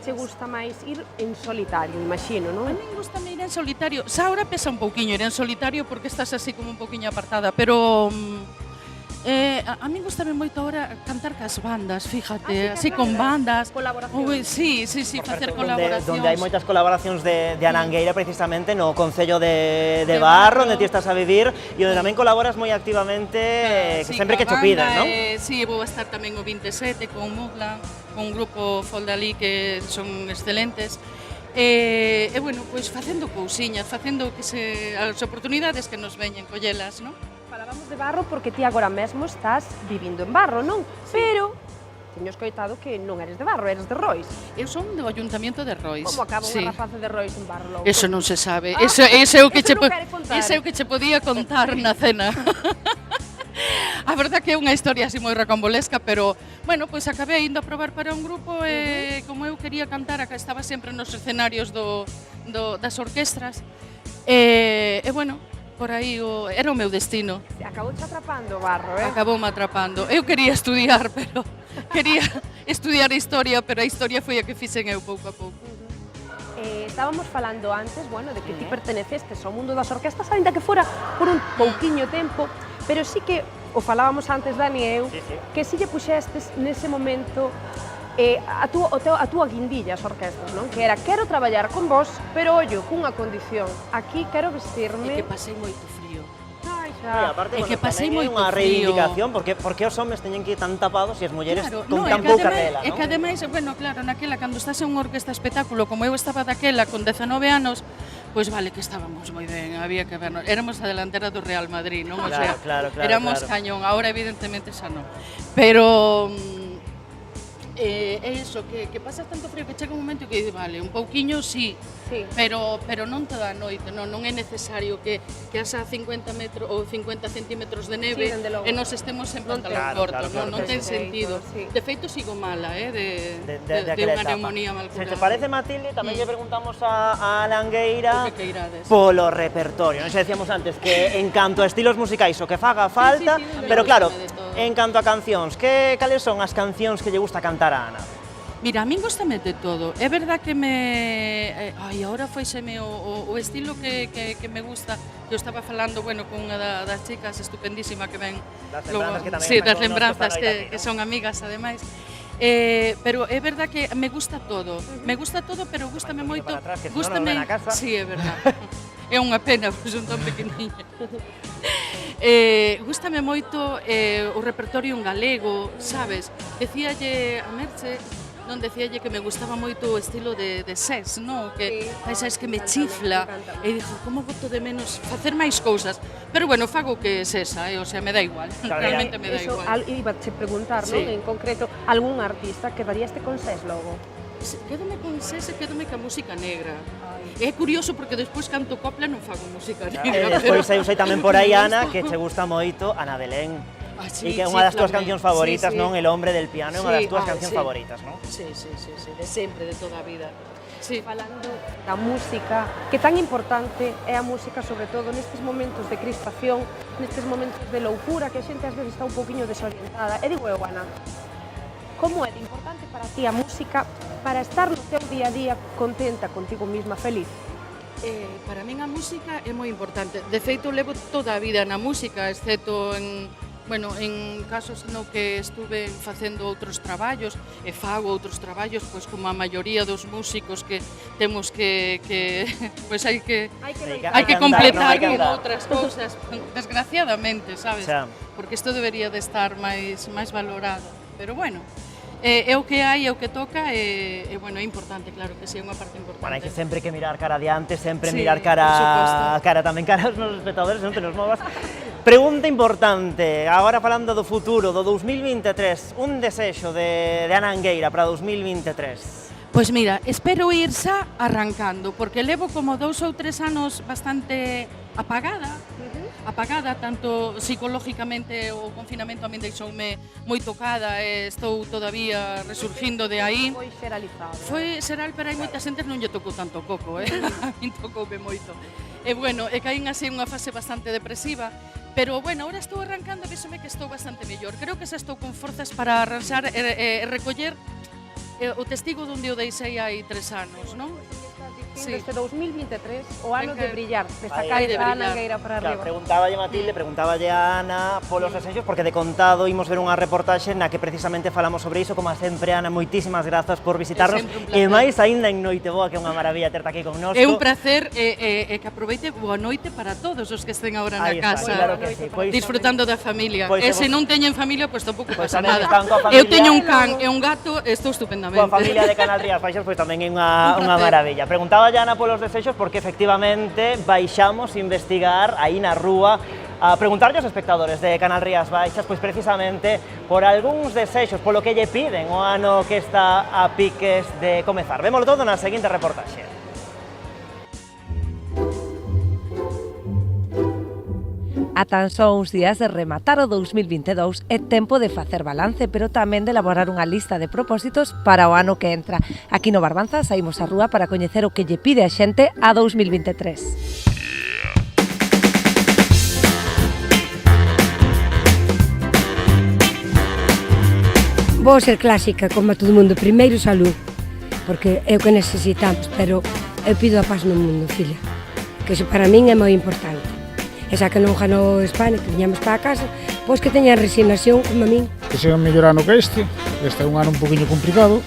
che gusta máis ir en solitario, imagino, non? A mí gusta ir en solitario. Xa ahora pesa un pouquiño ir en solitario porque estás así como un pouquiño apartada, pero a mí gustame moito ahora cantar cas bandas, fíjate, así con bandas. Colaboracións. Sí, facer colaboracións. Donde hai moitas colaboracións de Ana Angueira precisamente no Concello de Barro, onde ti estás a vivir, e onde tamén colaboras moi activamente, que sempre que cho pidan, non? Sí, vou a estar tamén o 27 con Mugla, con un grupo Foldalí que son excelentes. E bueno, pois facendo cousiñas, facendo que as oportunidades que nos veñen collelas, non? Falábamos de Barro porque ti agora mesmo estás vivindo en Barro, non? Pero teño escoitado que non eres de Barro, eres de Rois. Eu son do Ayuntamento de Rois. Como acaba unha rapaza de Rois en Barro, logo? Eso non se sabe. Ese é o que che podía contar na cena. A verdade que é unha historia así moi rocambolesca, pero, bueno, pois acabei indo a probar para un grupo e como eu quería cantar, acá estaba sempre nos escenarios das orquestras, e bueno, por aí era o meu destino. Acabouche atrapando o Barro, Acaboume atrapando. Eu quería estudiar, pero quería estudiar historia, pero a historia foi a que fixen eu pouco a pouco. Estábamos falando antes, bueno, de que ti pertenecestes ao mundo das orquestas, ainda que fora por un pouquiño tempo, pero sí que, o falábamos antes, Dani e eu, que si lle puxestes nese momento a túa guindilla ás orquestas, non? Que era, quero traballar con vos, pero ollo, cunha condición, aquí quero vestirme... E que pasei moito frío. E aparte, que pasei moito unha reivindicación, porque os homes teñen que ir tan tapados e as mulleres con tan pouca tela, non? É que ademais, bueno, claro, naquela, cando estás en unha orquesta espectáculo, como eu estaba daquela, con 19 anos, pois vale que estábamos moi ben, había que vernos. Éramos a delantera do Real Madrid, non? O sea, éramos cañón, agora evidentemente xa non. Pero é iso, que pasas tanto frío que chega un momento que dices, vale, un pouquiño sí, Sí. pero non toda a noite, non é necesario que haxa 50 metros ou 50 centímetros de neve Sí, dende logo. e nos estemos en pantalón Claro, corto, claro, non ten Perfecto, sentido. sí. De feito, sigo mala, de aquela unha etapa. neumonía mal Se curada. te parece, Matilde, tamén lle preguntamos a Alangueira O que queirades. polo repertorio. Nos decíamos antes que en canto a estilos musicais o que faga falta, pero claro, en canto a cancións, cales son as cancións que lle gusta cantar a Ana? Mira, a min gustame de todo. É verdad que agora foiseme o estilo que me gusta. Eu estaba falando, bueno, con unha das chicas estupendísima que ven Das lembranzas que tamén sí, están das connosco, lembranzas están aí que son amigas, ademais. Pero é verdad que me gusta todo. Me gusta todo, pero gústame moito. que senón non ven a casa. Sí, é verdad. É unha pena, pois son tan pequeniña. Gústame moito o repertorio en galego, sabes? Decíalle a Merche, non decíalle que me gustaba moito o estilo de SES, non? Que sabes que me chifla. E dixo, como boto de menos facer máis cousas. Pero bueno, fago que SESa, o sea, me da igual. Realmente me da Eso, igual. iba a preguntar, Sí. ¿no? En concreto, algún artista que daríaste con SES logo? Quédome con SES e quédome ca música negra. É curioso porque despois canto copla non fago música negra. Despois eu sei tamén por aí, Ana, que che gusta moito Ana Belén. Sí, E que é unha das túas chiflame. cancións favoritas, Sí, sí. non? El hombre del piano é unha das túas cancións sí. favoritas, non? Sí, de sempre, de toda a vida. Sí. Falando da música, que tan importante é a música, sobre todo nestes momentos de crispación, nestes momentos de loucura, que a xente ás veces está un poquinho desorientada. E digo eu, Ana, como é de importante para ti a música para estar no teu día a día contenta contigo mesma, feliz? Para min a música é moi importante. De feito, levo toda a vida na música, exceto en casos no que estuve facendo outros traballos e fago outros traballos, pois como a maioría dos músicos que temos que pois hai que completar con outras cousas, desgraciadamente, sabes? Porque isto debería de estar máis valorado. Pero bueno, é o que hai, é o que toca e bueno, é importante, claro que sí, é unha parte importante. Bueno, hai que sempre que mirar cara adiante, sempre Sí, mirar por suposto. cara tamén cara aos nosos espectadores, non te nos movas. Pregunta importante, agora falando do futuro, do 2023, un desexo de Ana Angueira para 2023. Pois mira, espero ir xa arrancando, porque levo como 2 ou 3 anos bastante apagada, tanto psicológicamente o confinamento a min deixoume moi tocada e estou todavía resurgindo de aí. Foi xeralizado. Foi xeral, pero hai moita xente non lle tocou tanto coco, a min tocoume moito. E bueno, e caín así unha fase bastante depresiva, pero bueno, ahora estou arrancando e véxome que estou bastante mellor. Creo que xa estou con forzas para arranxar e recoller o testigo donde o deixei hai 3 anos, non? Sí. Este 2023, o ano de Venga. brillar, de sacar Aí, de esa Ana brillar. Angueira para Claro, arriba. preguntáballe Matilde, preguntáballe a Ana polos desexos, porque de contado imos ver unha reportaxe na que precisamente falamos sobre iso. Como sempre, Ana, moitísimas grazas por visitarnos. É sempre un placer. E máis aínda en Noiteboa, que é unha maravilla terte aquí connosco. É un placer e que aproveite boa noite para todos os que estén agora na Aí está, casa, claro que sí. Pois- disfrutando da familia. Pois E se se vos- non teñen familia, pois tampouco Pois pasa tamén nada. están coa Eu familia. teño un can e un gato e estou estupendamente. Coa familia de Canal Rías Baixas, pois tamén é unha maravilla. Preguntaba a Ana polos desexos porque efectivamente baixamos investigar aí na rúa a preguntarlle aos espectadores de Canal Rías Baixas, pois precisamente por algúns desexos, polo que lle piden o ano que está a piques de comezar. Vémolo todo na seguinte reportaxe. A tan só uns días de rematar o 2022 é tempo de facer balance, pero tamén de elaborar unha lista de propósitos para o ano que entra. Aquí no Barbanza saímos á rúa para coñecer o que lle pide a xente a 2023. Vou ser clásica, como a todo mundo. Primeiro, salud, porque é o que necesitamos, pero eu pido a paz no mundo, filla, que iso para min é moi importante. E xa que non ganou España, que viñamos para a casa, pois que teña resignación como a min. Que sea un mellor ano que este é un ano un poquinho complicado,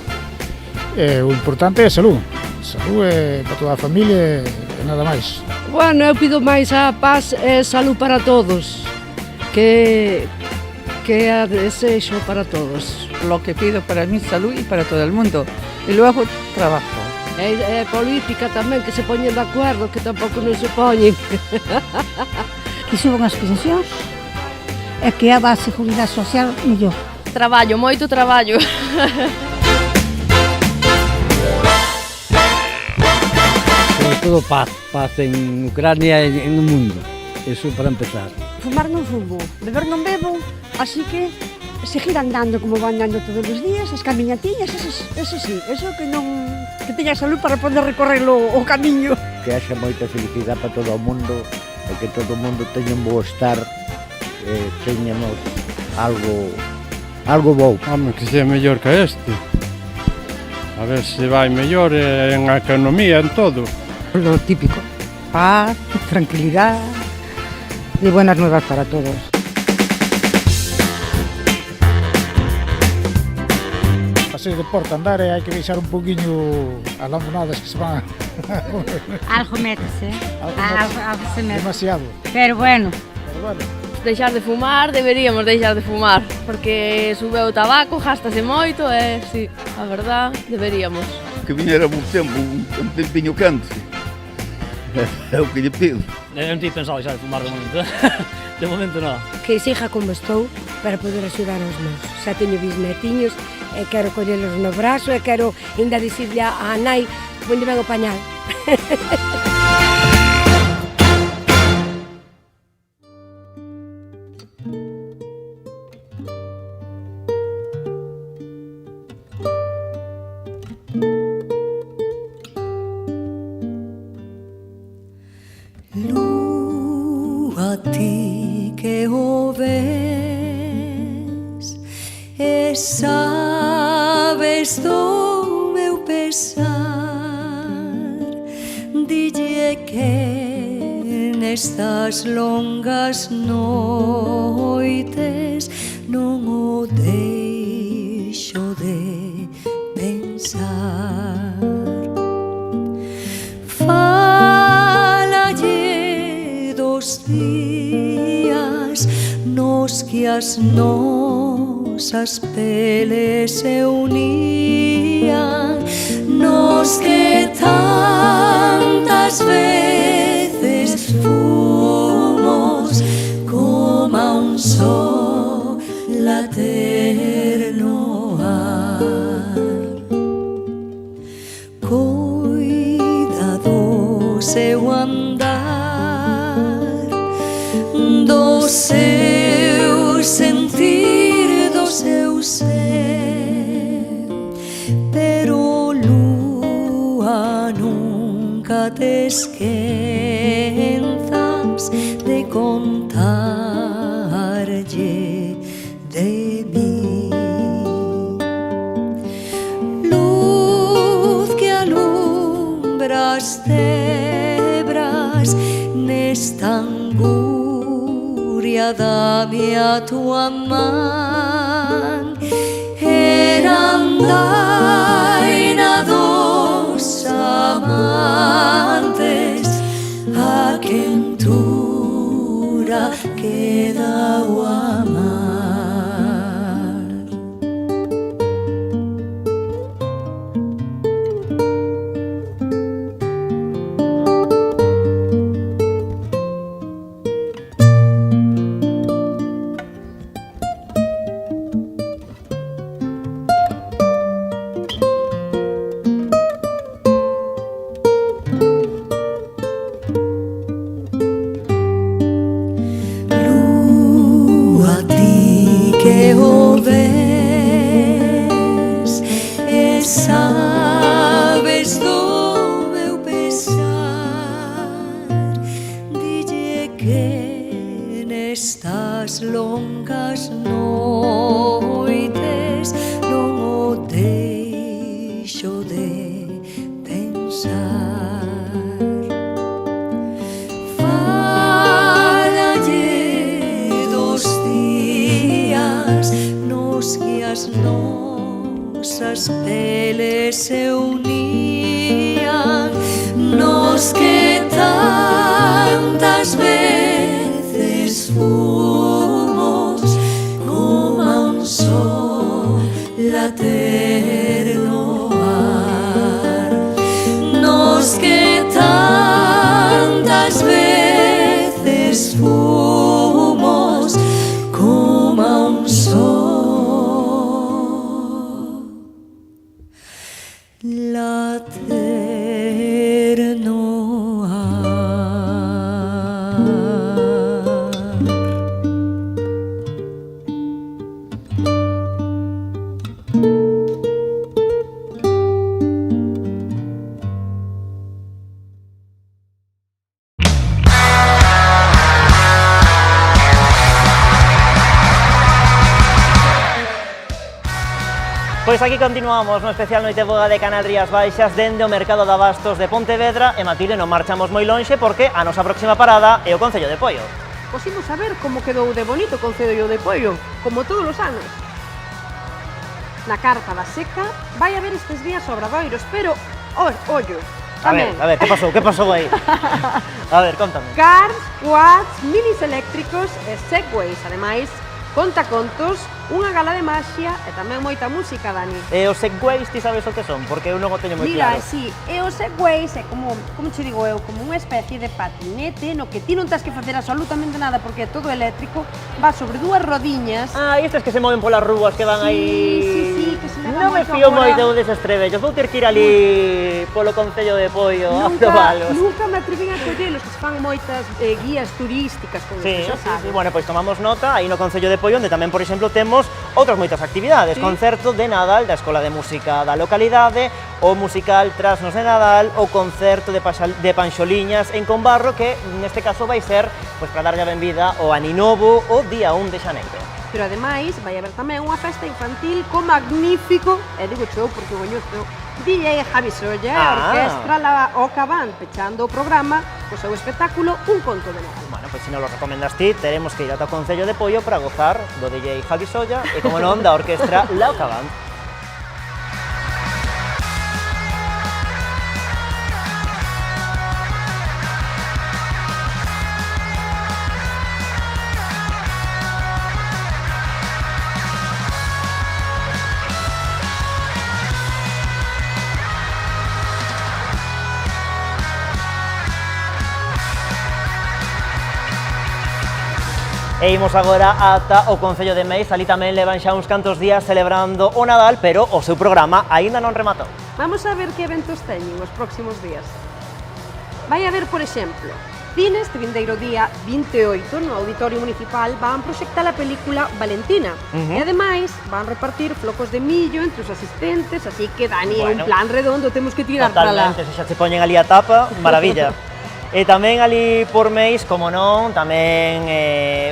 e o importante é salud para toda a familia e nada máis. Bueno, eu pido máis a paz e salud para todos, que a desexo para todos. Lo que pido para mí, salud y para todo el mundo. Y luego trabajo. E política tamén, que se poñen de acordo, que tampouco non se poñen. Que suban as pensións e que haga a seguridade social mellor. Traballo, moito traballo. todo paz en Ucrania e en o mundo, eso para empezar. Fumar non fumo, beber non bebo, así que seguir andando como van andando todos os días, as camiñatiñas, eso sí, eso que non que teña salud para poder recorrer o camiño. Que haxa moita felicidade para todo o mundo e que todo o mundo teña un bo estar, teñamos algo bo. Home, que sea mellor que este. A ver se vai mellor en a economía, en todo. Lo típico, paz, tranquilidad y buenas nuevas para todos. Paseo de Porto, andar e hai que deixar un poquinho as lambonadas que se van. Algo métese, algo se mete. Demasiado. Pero bueno. Deixar de fumar, deberíamos deixar de fumar, porque sube o tabaco, gástase moito e, sí, a verdad, deberíamos. Que viñera un tempiño quente, é o que lle pido. Eu non tinha pensado xa de fumar de momento, de momento non. Que siga como estou para poder axudar aos meus. Xa teño bisnetiños e quero collelos no brazo e quero ainda dicirle a nai onde ven o pañal. A ti que o ves e sabes do meu pesar, dille que nestas longas noites non o deixo de pensar. Días nos que as nosas peles se unían, nos que tantas veces fomos como a un sol eterno ar. Cuidado seu andar, do seu sentir, do seu ser, pero lúa nunca te esquenzas de contarlle de mí. Luz que alumbra as tebras nesta angustia, dame a tua man, era andaina dos amantes, a quentura que dá o amar. Longas noites non o deixo de pensar. Fálalle dos días nos que as nosas peles se unían, nos que tantas veces fomos como Pois aquí continuamos no especial Noite Boa de Canal Rías Baixas dende o Mercado de Abastos de Pontevedra e Matilde non marchamos moi lonxe porque a nosa próxima parada é o Concello de Poio. Pois imos a ver como quedou de bonito o Concello de Poio, como todos os anos. Na Carpa da Seca vai haber estes días obradoiros, pero, ollo, tamén. A ver, que pasou aí? A ver, contame. Cars, quads, minis eléctricos e segways, ademais, contacontos, unha gala de maxia e tamén moita música, Dani. E os segways, ti sabes o que son? Porque eu non o teño moi claro. Mira, sí, e os segways é como che digo eu, como unha especie de patinete no que ti non tens que facer absolutamente nada porque é todo eléctrico, va sobre dúas rodiñas. Ah, e estes que se moven polas rúas que van aí... Sí, que se levan Non me fío moito deses trebellos, vou ter que ir ali polo Concello de Poio a probalos. Nunca me atrevín a collelos, que se fan moitas guías turísticas con eso, sí. Bueno, pois tomamos nota aí no Concello de Poio, onde tamén, por exemplo, temos outras moitas actividades, concerto de Nadal da Escola de Música da localidade, o musical Trasnos de Nadal, o concerto de Panxoliñas en Combarro, que neste caso vai ser pois para darlle a benvida ao Aninovo o día 1 de xaneiro. Pero ademais vai haber tamén unha festa infantil co magnífico, e digo eu porque coñezo, DJ Javi Solla, a orquestra La Oca Band, pechando o programa co seu espectáculo Un Conto de Nadal. Bueno, pois se non lo recomendas ti, teremos que ir ata o Concello de Poio para gozar do DJ Javi Solla e, como non, da orquestra La Oca Band. E imos agora ata o Concello de Meis, ali tamén levan xa uns cantos días celebrando o Nadal, pero o seu programa aínda non rematou. Vamos a ver que eventos teñen os próximos días. Vai haber, por exemplo, cine este vindeiro día 28 no Auditorio Municipal van proxectar a película Valentina e ademais van repartir flocos de millo entre os asistentes, así que, Dani, en plan redondo temos que tirar para lá. Totalmente, se xa se poñen ali a tapa, maravilla. E tamén ali por Meis, como non, tamén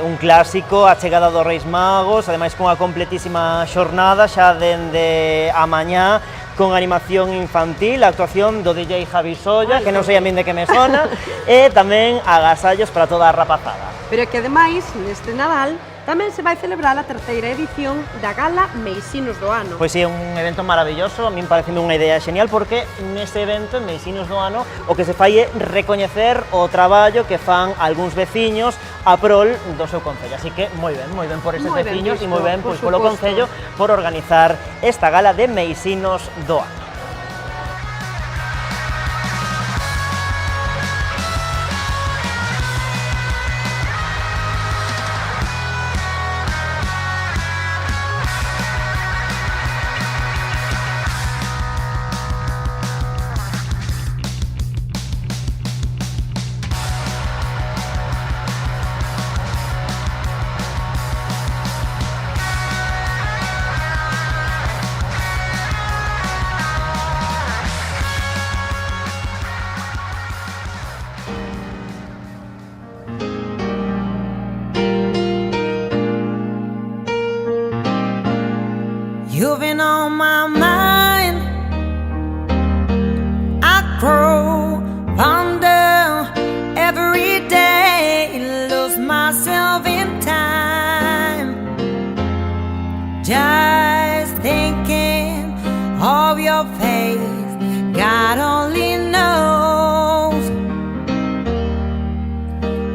un clásico, a chegada dos Reis Magos, ademais cunha completísima xornada xa dende a mañá, con animación infantil, a actuación do DJ Javi Solla, que non sei a min de que me sona, e tamén agasallos para toda a rapazada. Pero é que ademais, neste Nadal, tamén se vai celebrar a terceira edición da Gala Meisinos do Ano. Pois é, un evento maravilloso, a min pareceme unha idea genial, porque neste evento, en Meisinos do Ano, o que se fai é recoñecer o traballo que fan algúns veciños a prol do seu concello. Así que, moi ben por eses veciños e moi ben pois, polo concello por organizar esta Gala de Meisinos do Ano. You've been on my mind. I grow fonder every day, lose myself in time. Just thinking of your face, God only knows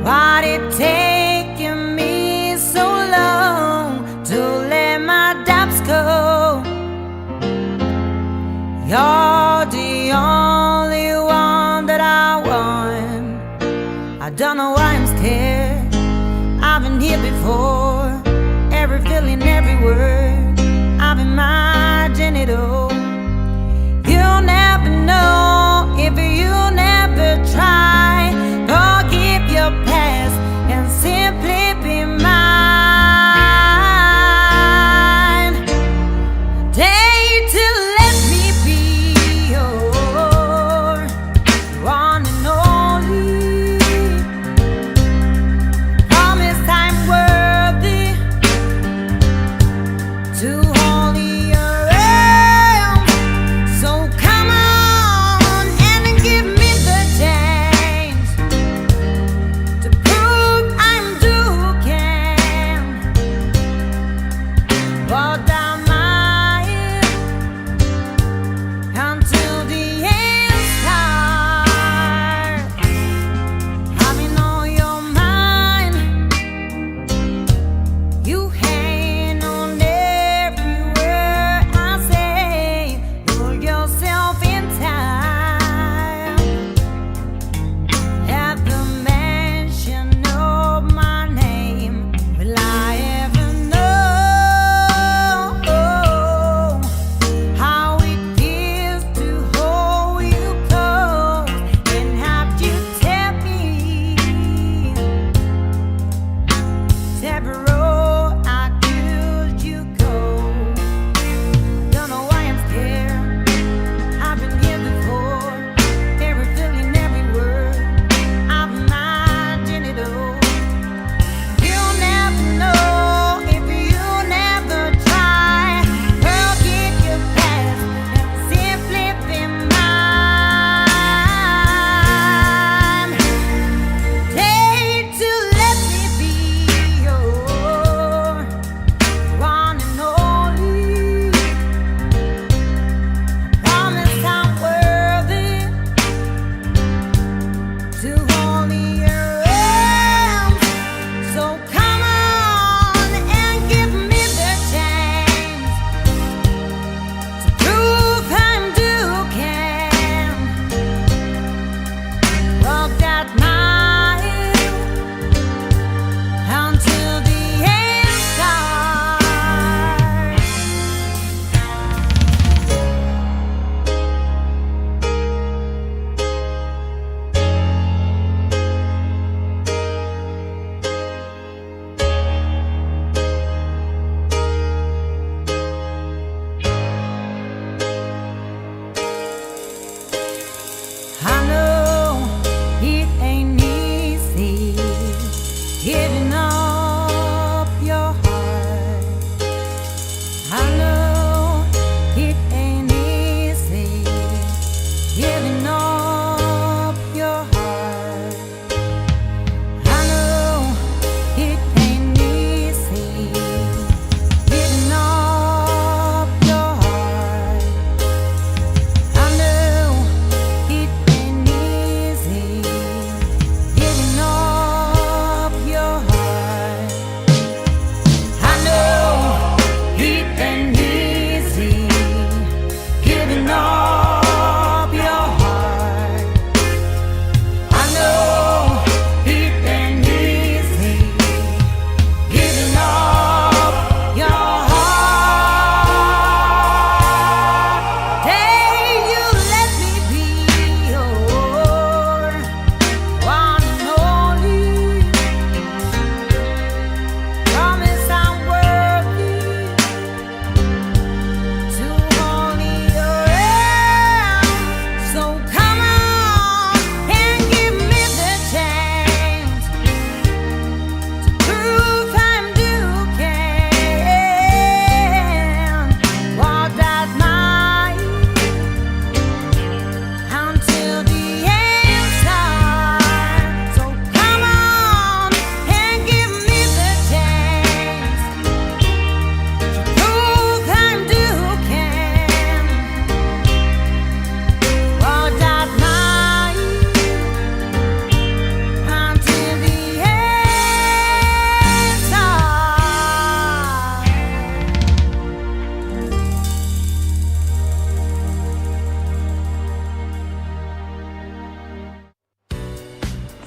what it taken me so long to let my doubts go. You're the only one that I want. I don't know why I'm scared. I've been here before. Every feeling, every word, I've imagined it all. You'll never know if you never try. Forgive your past and simply be mine. Dare to let me be your one and only. Promise I'm worthy to hold your hand.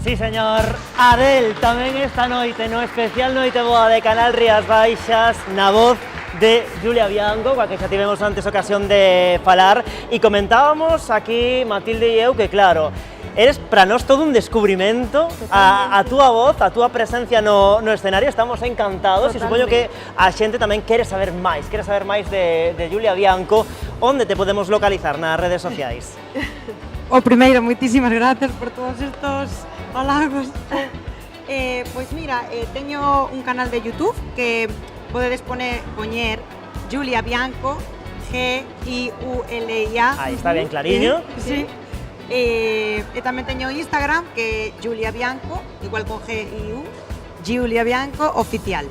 Sí, señor, Adel tamén esta noite no especial Noite Boa de Canal Rías Baixas na voz de Julia Bianco, coa que xa tivemos antes ocasión de falar e comentábamos aquí, Matilde e eu, que claro, eres para nós todo un descubrimento, a túa voz, a túa presencia no escenario, estamos encantados. Totalmente. E supoño que a xente tamén quere saber máis de Julia Bianco. Onde te podemos localizar nas redes sociais? O primeiro, moitísimas gracias por todos estos halagos. Pois mira, teño un canal de YouTube que podedes poñer Julia Bianco, G-I-U-L-I-A. Aí está bien clariño. Sí. E tamén teño Instagram, que é Julia Bianco, igual con G-I-U, Julia Bianco Oficial.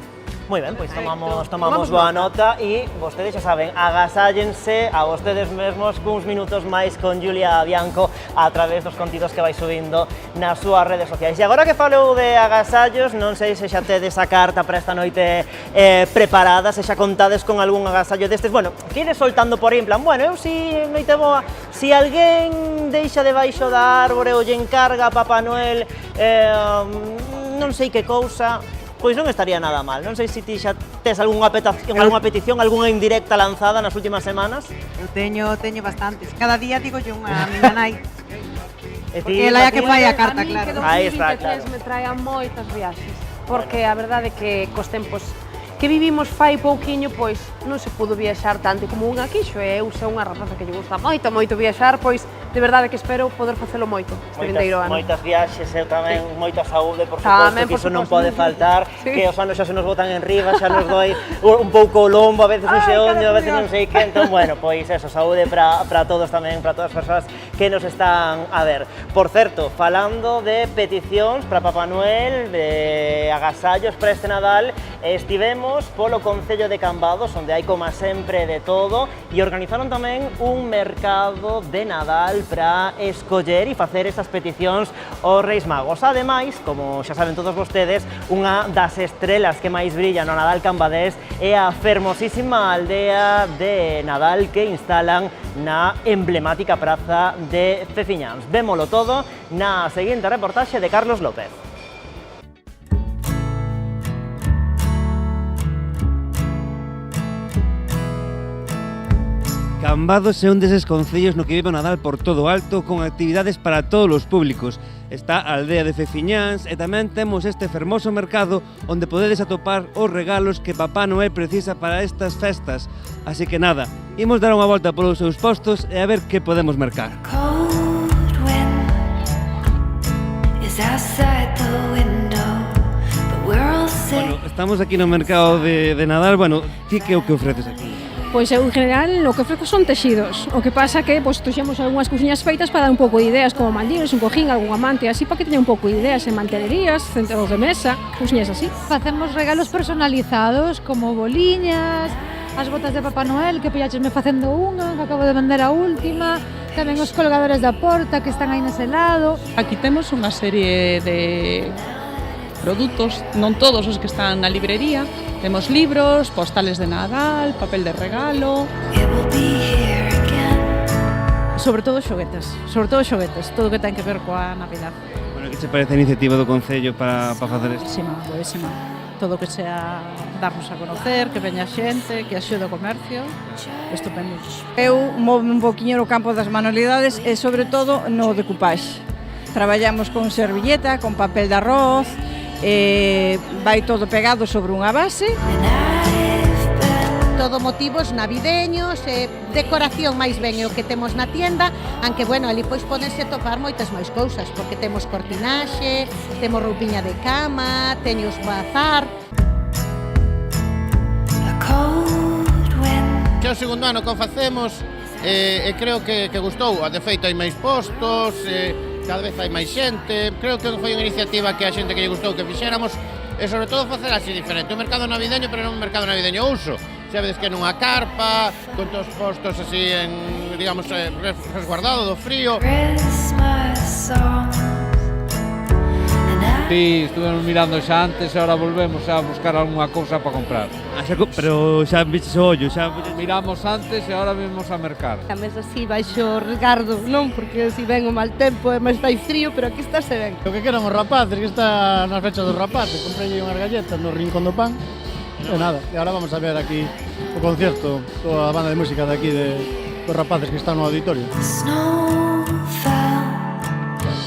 Moi ben, pois tomamos boa nota e vostedes xa saben, agasállense a vostedes mesmos cuns minutos máis con Julia Bianco a través dos contidos que vai subindo nas súas redes sociais. E agora que falou de agasallos, non sei se xa tedes a carta para esta noite preparada, se xa contades con algún agasallo destes, bueno, que ides soltando por aí, en plan, bueno, eu si Noite Boa, si alguén deixa debaixo da árbore ou lle encarga a Papá Noel non sei que cousa, pois non estaría nada mal. Non sei se ti xa tes algunha petición, algunha indirecta lanzada nas últimas semanas. Eu teño bastantes. Cada día digo yo unha a miña nai. Porque ela é a que fai a carta, claro. Aí está, claro. Me trae a moitas viaxes, porque a verdade é que cos tempos que vivimos fai pouquiño, pois non se pudo viaxar tanto como unha quixo, e eu sou unha rapaza que lle gusta moito viaxar, pois de verdade que espero poder facelo moito este vindeiro ano. Moitas viaxes, eu tamén, moita saúde, por suposto, que iso non pode faltar, que os anos xa se nos botan en riba, xa nos doi un pouco o lombo, a veces non sei onde, a veces non sei que, entón, bueno, pois eso, saúde para todos tamén, para todas as persoas que nos están a ver. Por certo, falando de peticións para Papá Noel, de agasallos para este Nadal, estivemos polo Concello de Cambados, onde hai, como sempre, de todo, e organizaron tamén un mercado de Nadal para escoller e facer esas peticións aos Reis Magos. Ademais, como xa saben todos vostedes, unha das estrelas que máis brilla no Nadal cambadés é a fermosísima aldea de Nadal que instalan na emblemática praza de Feciñáns. Vémolo todo na seguinte reportaxe de Carlos López. Cambados é un deses concellos no que vive o Nadal por todo alto, con actividades para todos os públicos. Está a aldea de Feciñáns e tamén temos este fermoso mercado onde podedes atopar os regalos que Papá Noel precisa para estas festas. Así que nada, imos dar unha volta polos seus postos e a ver que podemos mercar. Bueno, estamos aquí no mercado de Nadal. Bueno, ti que é o que ofreces aquí? Pois eu, en general, o que ofrezo son texidos. O que pasa que trouxemos algunhas cousiñas feitas para dar un pouco de ideas, como mandillos, un cojín, algún amante, así para que teña un pouco de ideas en mantelerías, centros de mesa, cousiñas así. Facemos regalos personalizados, como boliñas, as botas de Papá Noel, que pillaxesme facendo unha, que acabo de vender a última, tamén os colgadores da porta, que están aí nese lado. Aquí temos unha serie de produtos, non todos os que están na librería. Temos libros, postales de Nadal, papel de regalo. Sobre todo xoguetes, todo o que ten que ver coa Navidad. Bueno, que che parece a iniciativa do Concello para facer isto? Buenísima. Todo o que sea darnos a conocer, que veña xente, que axude o comercio, estupendo. Eu movo un poquinho no campo das manualidades e sobre todo no decoupage. Traballamos con servilleta, con papel de arroz, vai todo pegado sobre unha base. Todo motivos navideños, decoración máis ben é o que temos na tienda, aunque, bueno, ali pois podense topar moitas máis cousas, porque temos cortinaxe, temos roupiña de cama, teños bazar. É o segundo ano que o facemos e creo que gustou. De feito, hai máis postos, cada vez hai máis xente. Creo que foi unha iniciativa que a xente que lle gustou que fixéramos e sobre todo facer así diferente. Un mercado navideño, pero non un mercado navideño uso. Xa vedes que nunha carpa, con todos os postos así en, digamos, resguardado do frío. ti, estuvemos mirando xa antes e ahora volvemos a buscar algunha cousa para comprar. Pero xa viches o ollo, xa... Miramos antes e ahora vimos a mercar. A mesa así baixo resgardo, non? Porque si ven o mal tempo e máis fai frío, pero aquí está se ben. O que queran os rapaces, que está nas fechas dos rapaces. Comprei unhas galletas no Rincón do Pan. E nada, e ahora vamos a ver aquí o concierto, toda a banda de música de aquí dos rapaces que están no auditorio.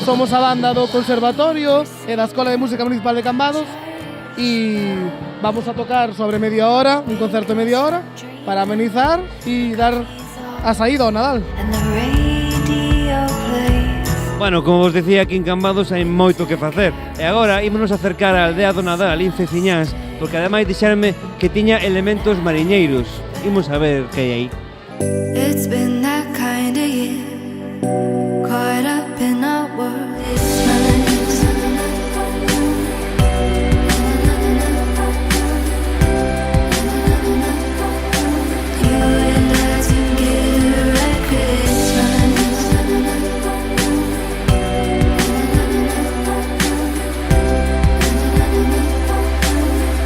Somos a banda do Conservatorio e da Escola de Música Municipal de Cambados e vamos a tocar sobre media hora, un concerto de media hora, para amenizar e dar a saída ao Nadal. Bueno, como vos decía, aquí en Cambados hai moito que facer. E agora ímonos acercar á aldea do Nadal, en Feciñáns, porque ademais dixeronme que tiña elementos mariñeiros. Imos a ver que hai aí. It's been that kind of year, caught up in our world. It's nice. You and I together at Christmas.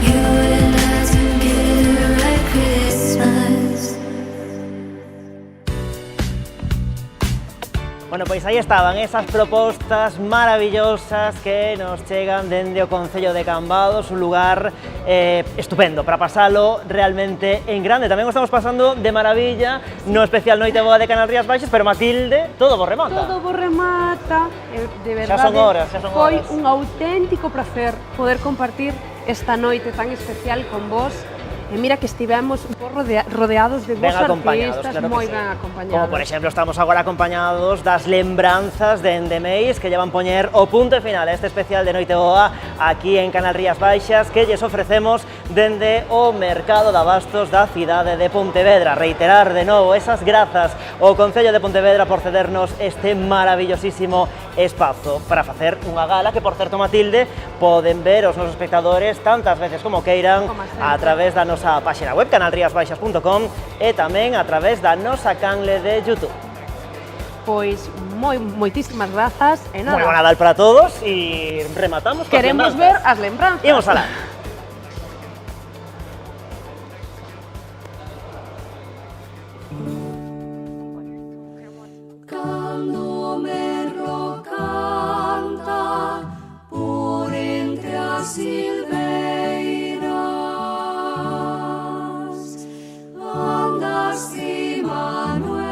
You and I together at Christmas. Bueno, pois aí estaban esas propostas maravillosas que nos chegan dende o Concello de Cambados, un lugar estupendo para pasalo realmente en grande. Tamén o estamos pasando de maravilla no especial Noite Boa de Canal Rías Baixas, pero Matilde, todo vos remata. Todo vos remata, de verdade. Xa son horas. Foi un auténtico placer poder compartir esta noite tan especial con vos. E mira que estivemos un pouco rodeados de vos artistas, claro moi sí. ben acompañados. Como por exemplo estamos agora acompañados das lembranzas de Endemeis que llevan poñer o punto final a este especial de Noite Boa aquí en Canal Rías Baixas que lles ofrecemos dende o Mercado de Abastos da cidade de Pontevedra. Reiterar de novo esas grazas ao Concello de Pontevedra por cedernos este maravillosísimo espazo para facer unha gala que, por certo, Matilde, poden ver os nosos espectadores tantas veces como queiran a través da nosa páxina web canalriasbaixas.com e tamén a través da nosa canle de YouTube. Pois moitísimas grazas e nada. Moi bo Nadal para todos e rematamos coas Queremos lembranzas. ver as lembranzas. Imos alá. Cando merlo canta por entre as silveiras, andas ti, Manuele,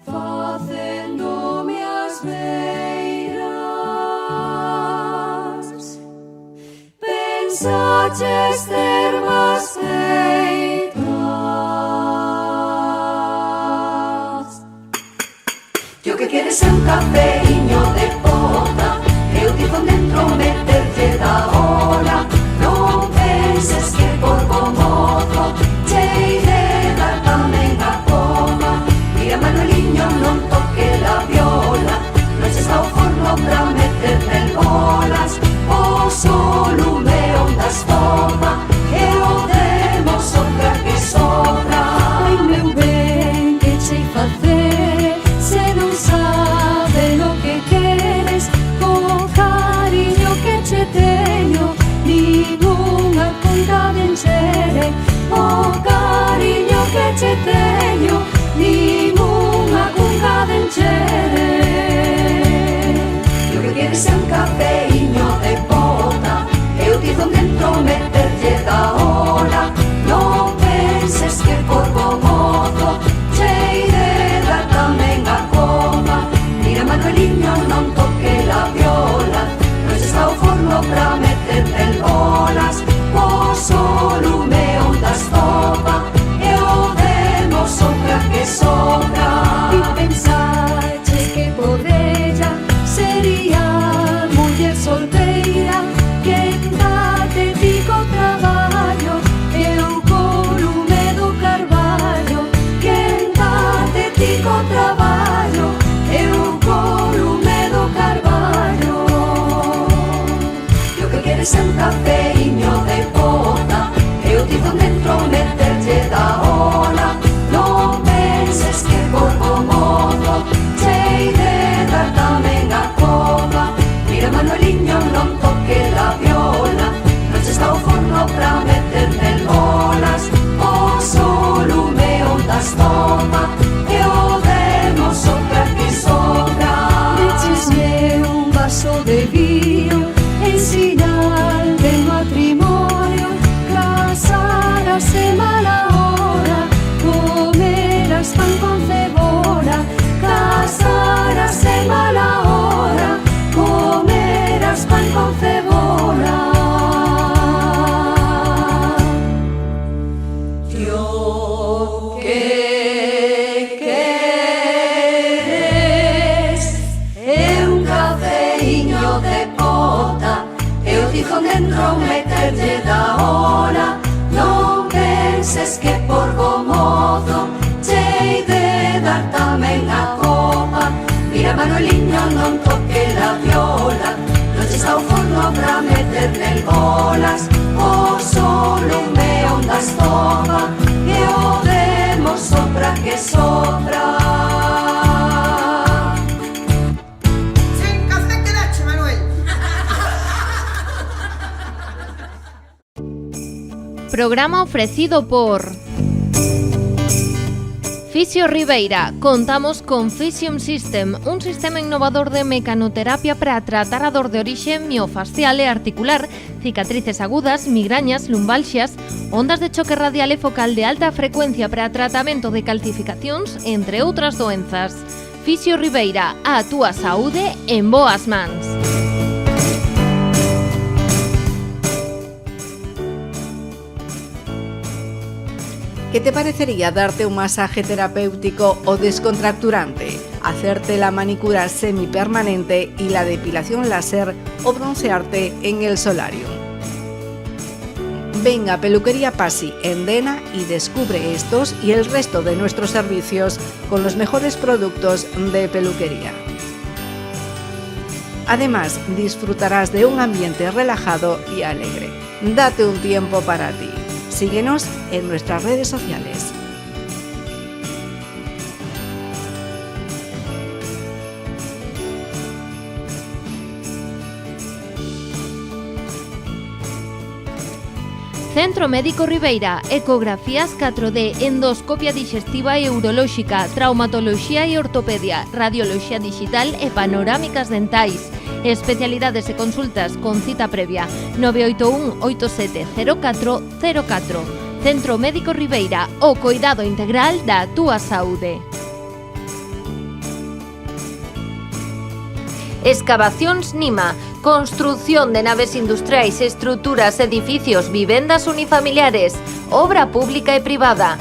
facéndome as beiras. Pensaches ter máis feitas. Yo que quieres é un cafeiño de pota, eu digo dentro meterlle da hora. Non penses que por bo mozo chei de dar tamén a coma. Mira, Manueliño, non toque la viola, non se está o forno pra meter mel bolas. O sol lume ondas toma, e o demos sobra que sobra. Ai, meu ben, que chei facer, se non sabe lo que queres, o cariño que che teño, ninguna conta de enxere. O cariño que che teño, ninguna conta de enxere. Lo que quieres é un cafeiño de bota, eu digo dentro meterlle da hora. Non penses que por bo mozo chei de dar tamén a coma. Mira, Manueliño, non toque la viola, non se está o forno pra meter mel bolas. O sol lume ondas topa, e o demos sobra que sobra. E pensaches que por ella sería muller solteira, que date ti co traballo, eu co lume do carballo. Que date ti co traballo, eu co lume do carballo. E o que queres é un cafeiño de bota, eu digo dentro meterlle da hora. Non penses que por bo mozo chei de dar tamén a coma. Mira, Manuelito, vaso de vino en señal de matrimonio. Casarás en mala hora, comerás pan con cebolla. Casarás en mala hora, comerás pan con cebolla. Yo que queres é un cafeíño de pota, eu dixo dentro meterlle da hora. Non penses que por bo modo chei de dar tamén a copa. Mira, Manoliño, non toque la viola, non che está o forno pra meterle bolas. O solo un meón da estopa, que o demo sopra que sopra. Sen café quedache, Manuel. Programa ofrecido por Fisio Ribeira. Contamos con Physium System, un sistema innovador de mecanoterapia para tratar a dor de orixe miofascial e articular, cicatrices agudas, migrañas, lumbalxias, ondas de choque radial e focal de alta frecuencia para tratamento de calcificacións, entre outras doenzas. Fisio Ribeira, a túa saúde en boas mans. ¿Qué te parecería darte un masaje terapéutico o descontracturante? Hacerte la manicura semipermanente y la depilación láser o broncearte en el solarium. Ven a Peluquería Pasi en Dena y descubre estos y el resto de nuestros servicios con los mejores productos de peluquería. Además, disfrutarás de un ambiente relajado y alegre. Date un tiempo para ti. Síguenos en nuestras redes sociales. Centro Médico Ribeira, ecografías 4D, endoscopia digestiva e urolóxica, traumatoloxía e ortopedia, radioloxía digital e panorámicas dentais. Especialidades e consultas con cita previa 981 870404. Centro Médico Ribeira, o coidado integral da túa saúde. Excavacións Nima, construcción de naves industriais, estruturas, edificios, vivendas unifamiliares, obra pública e privada.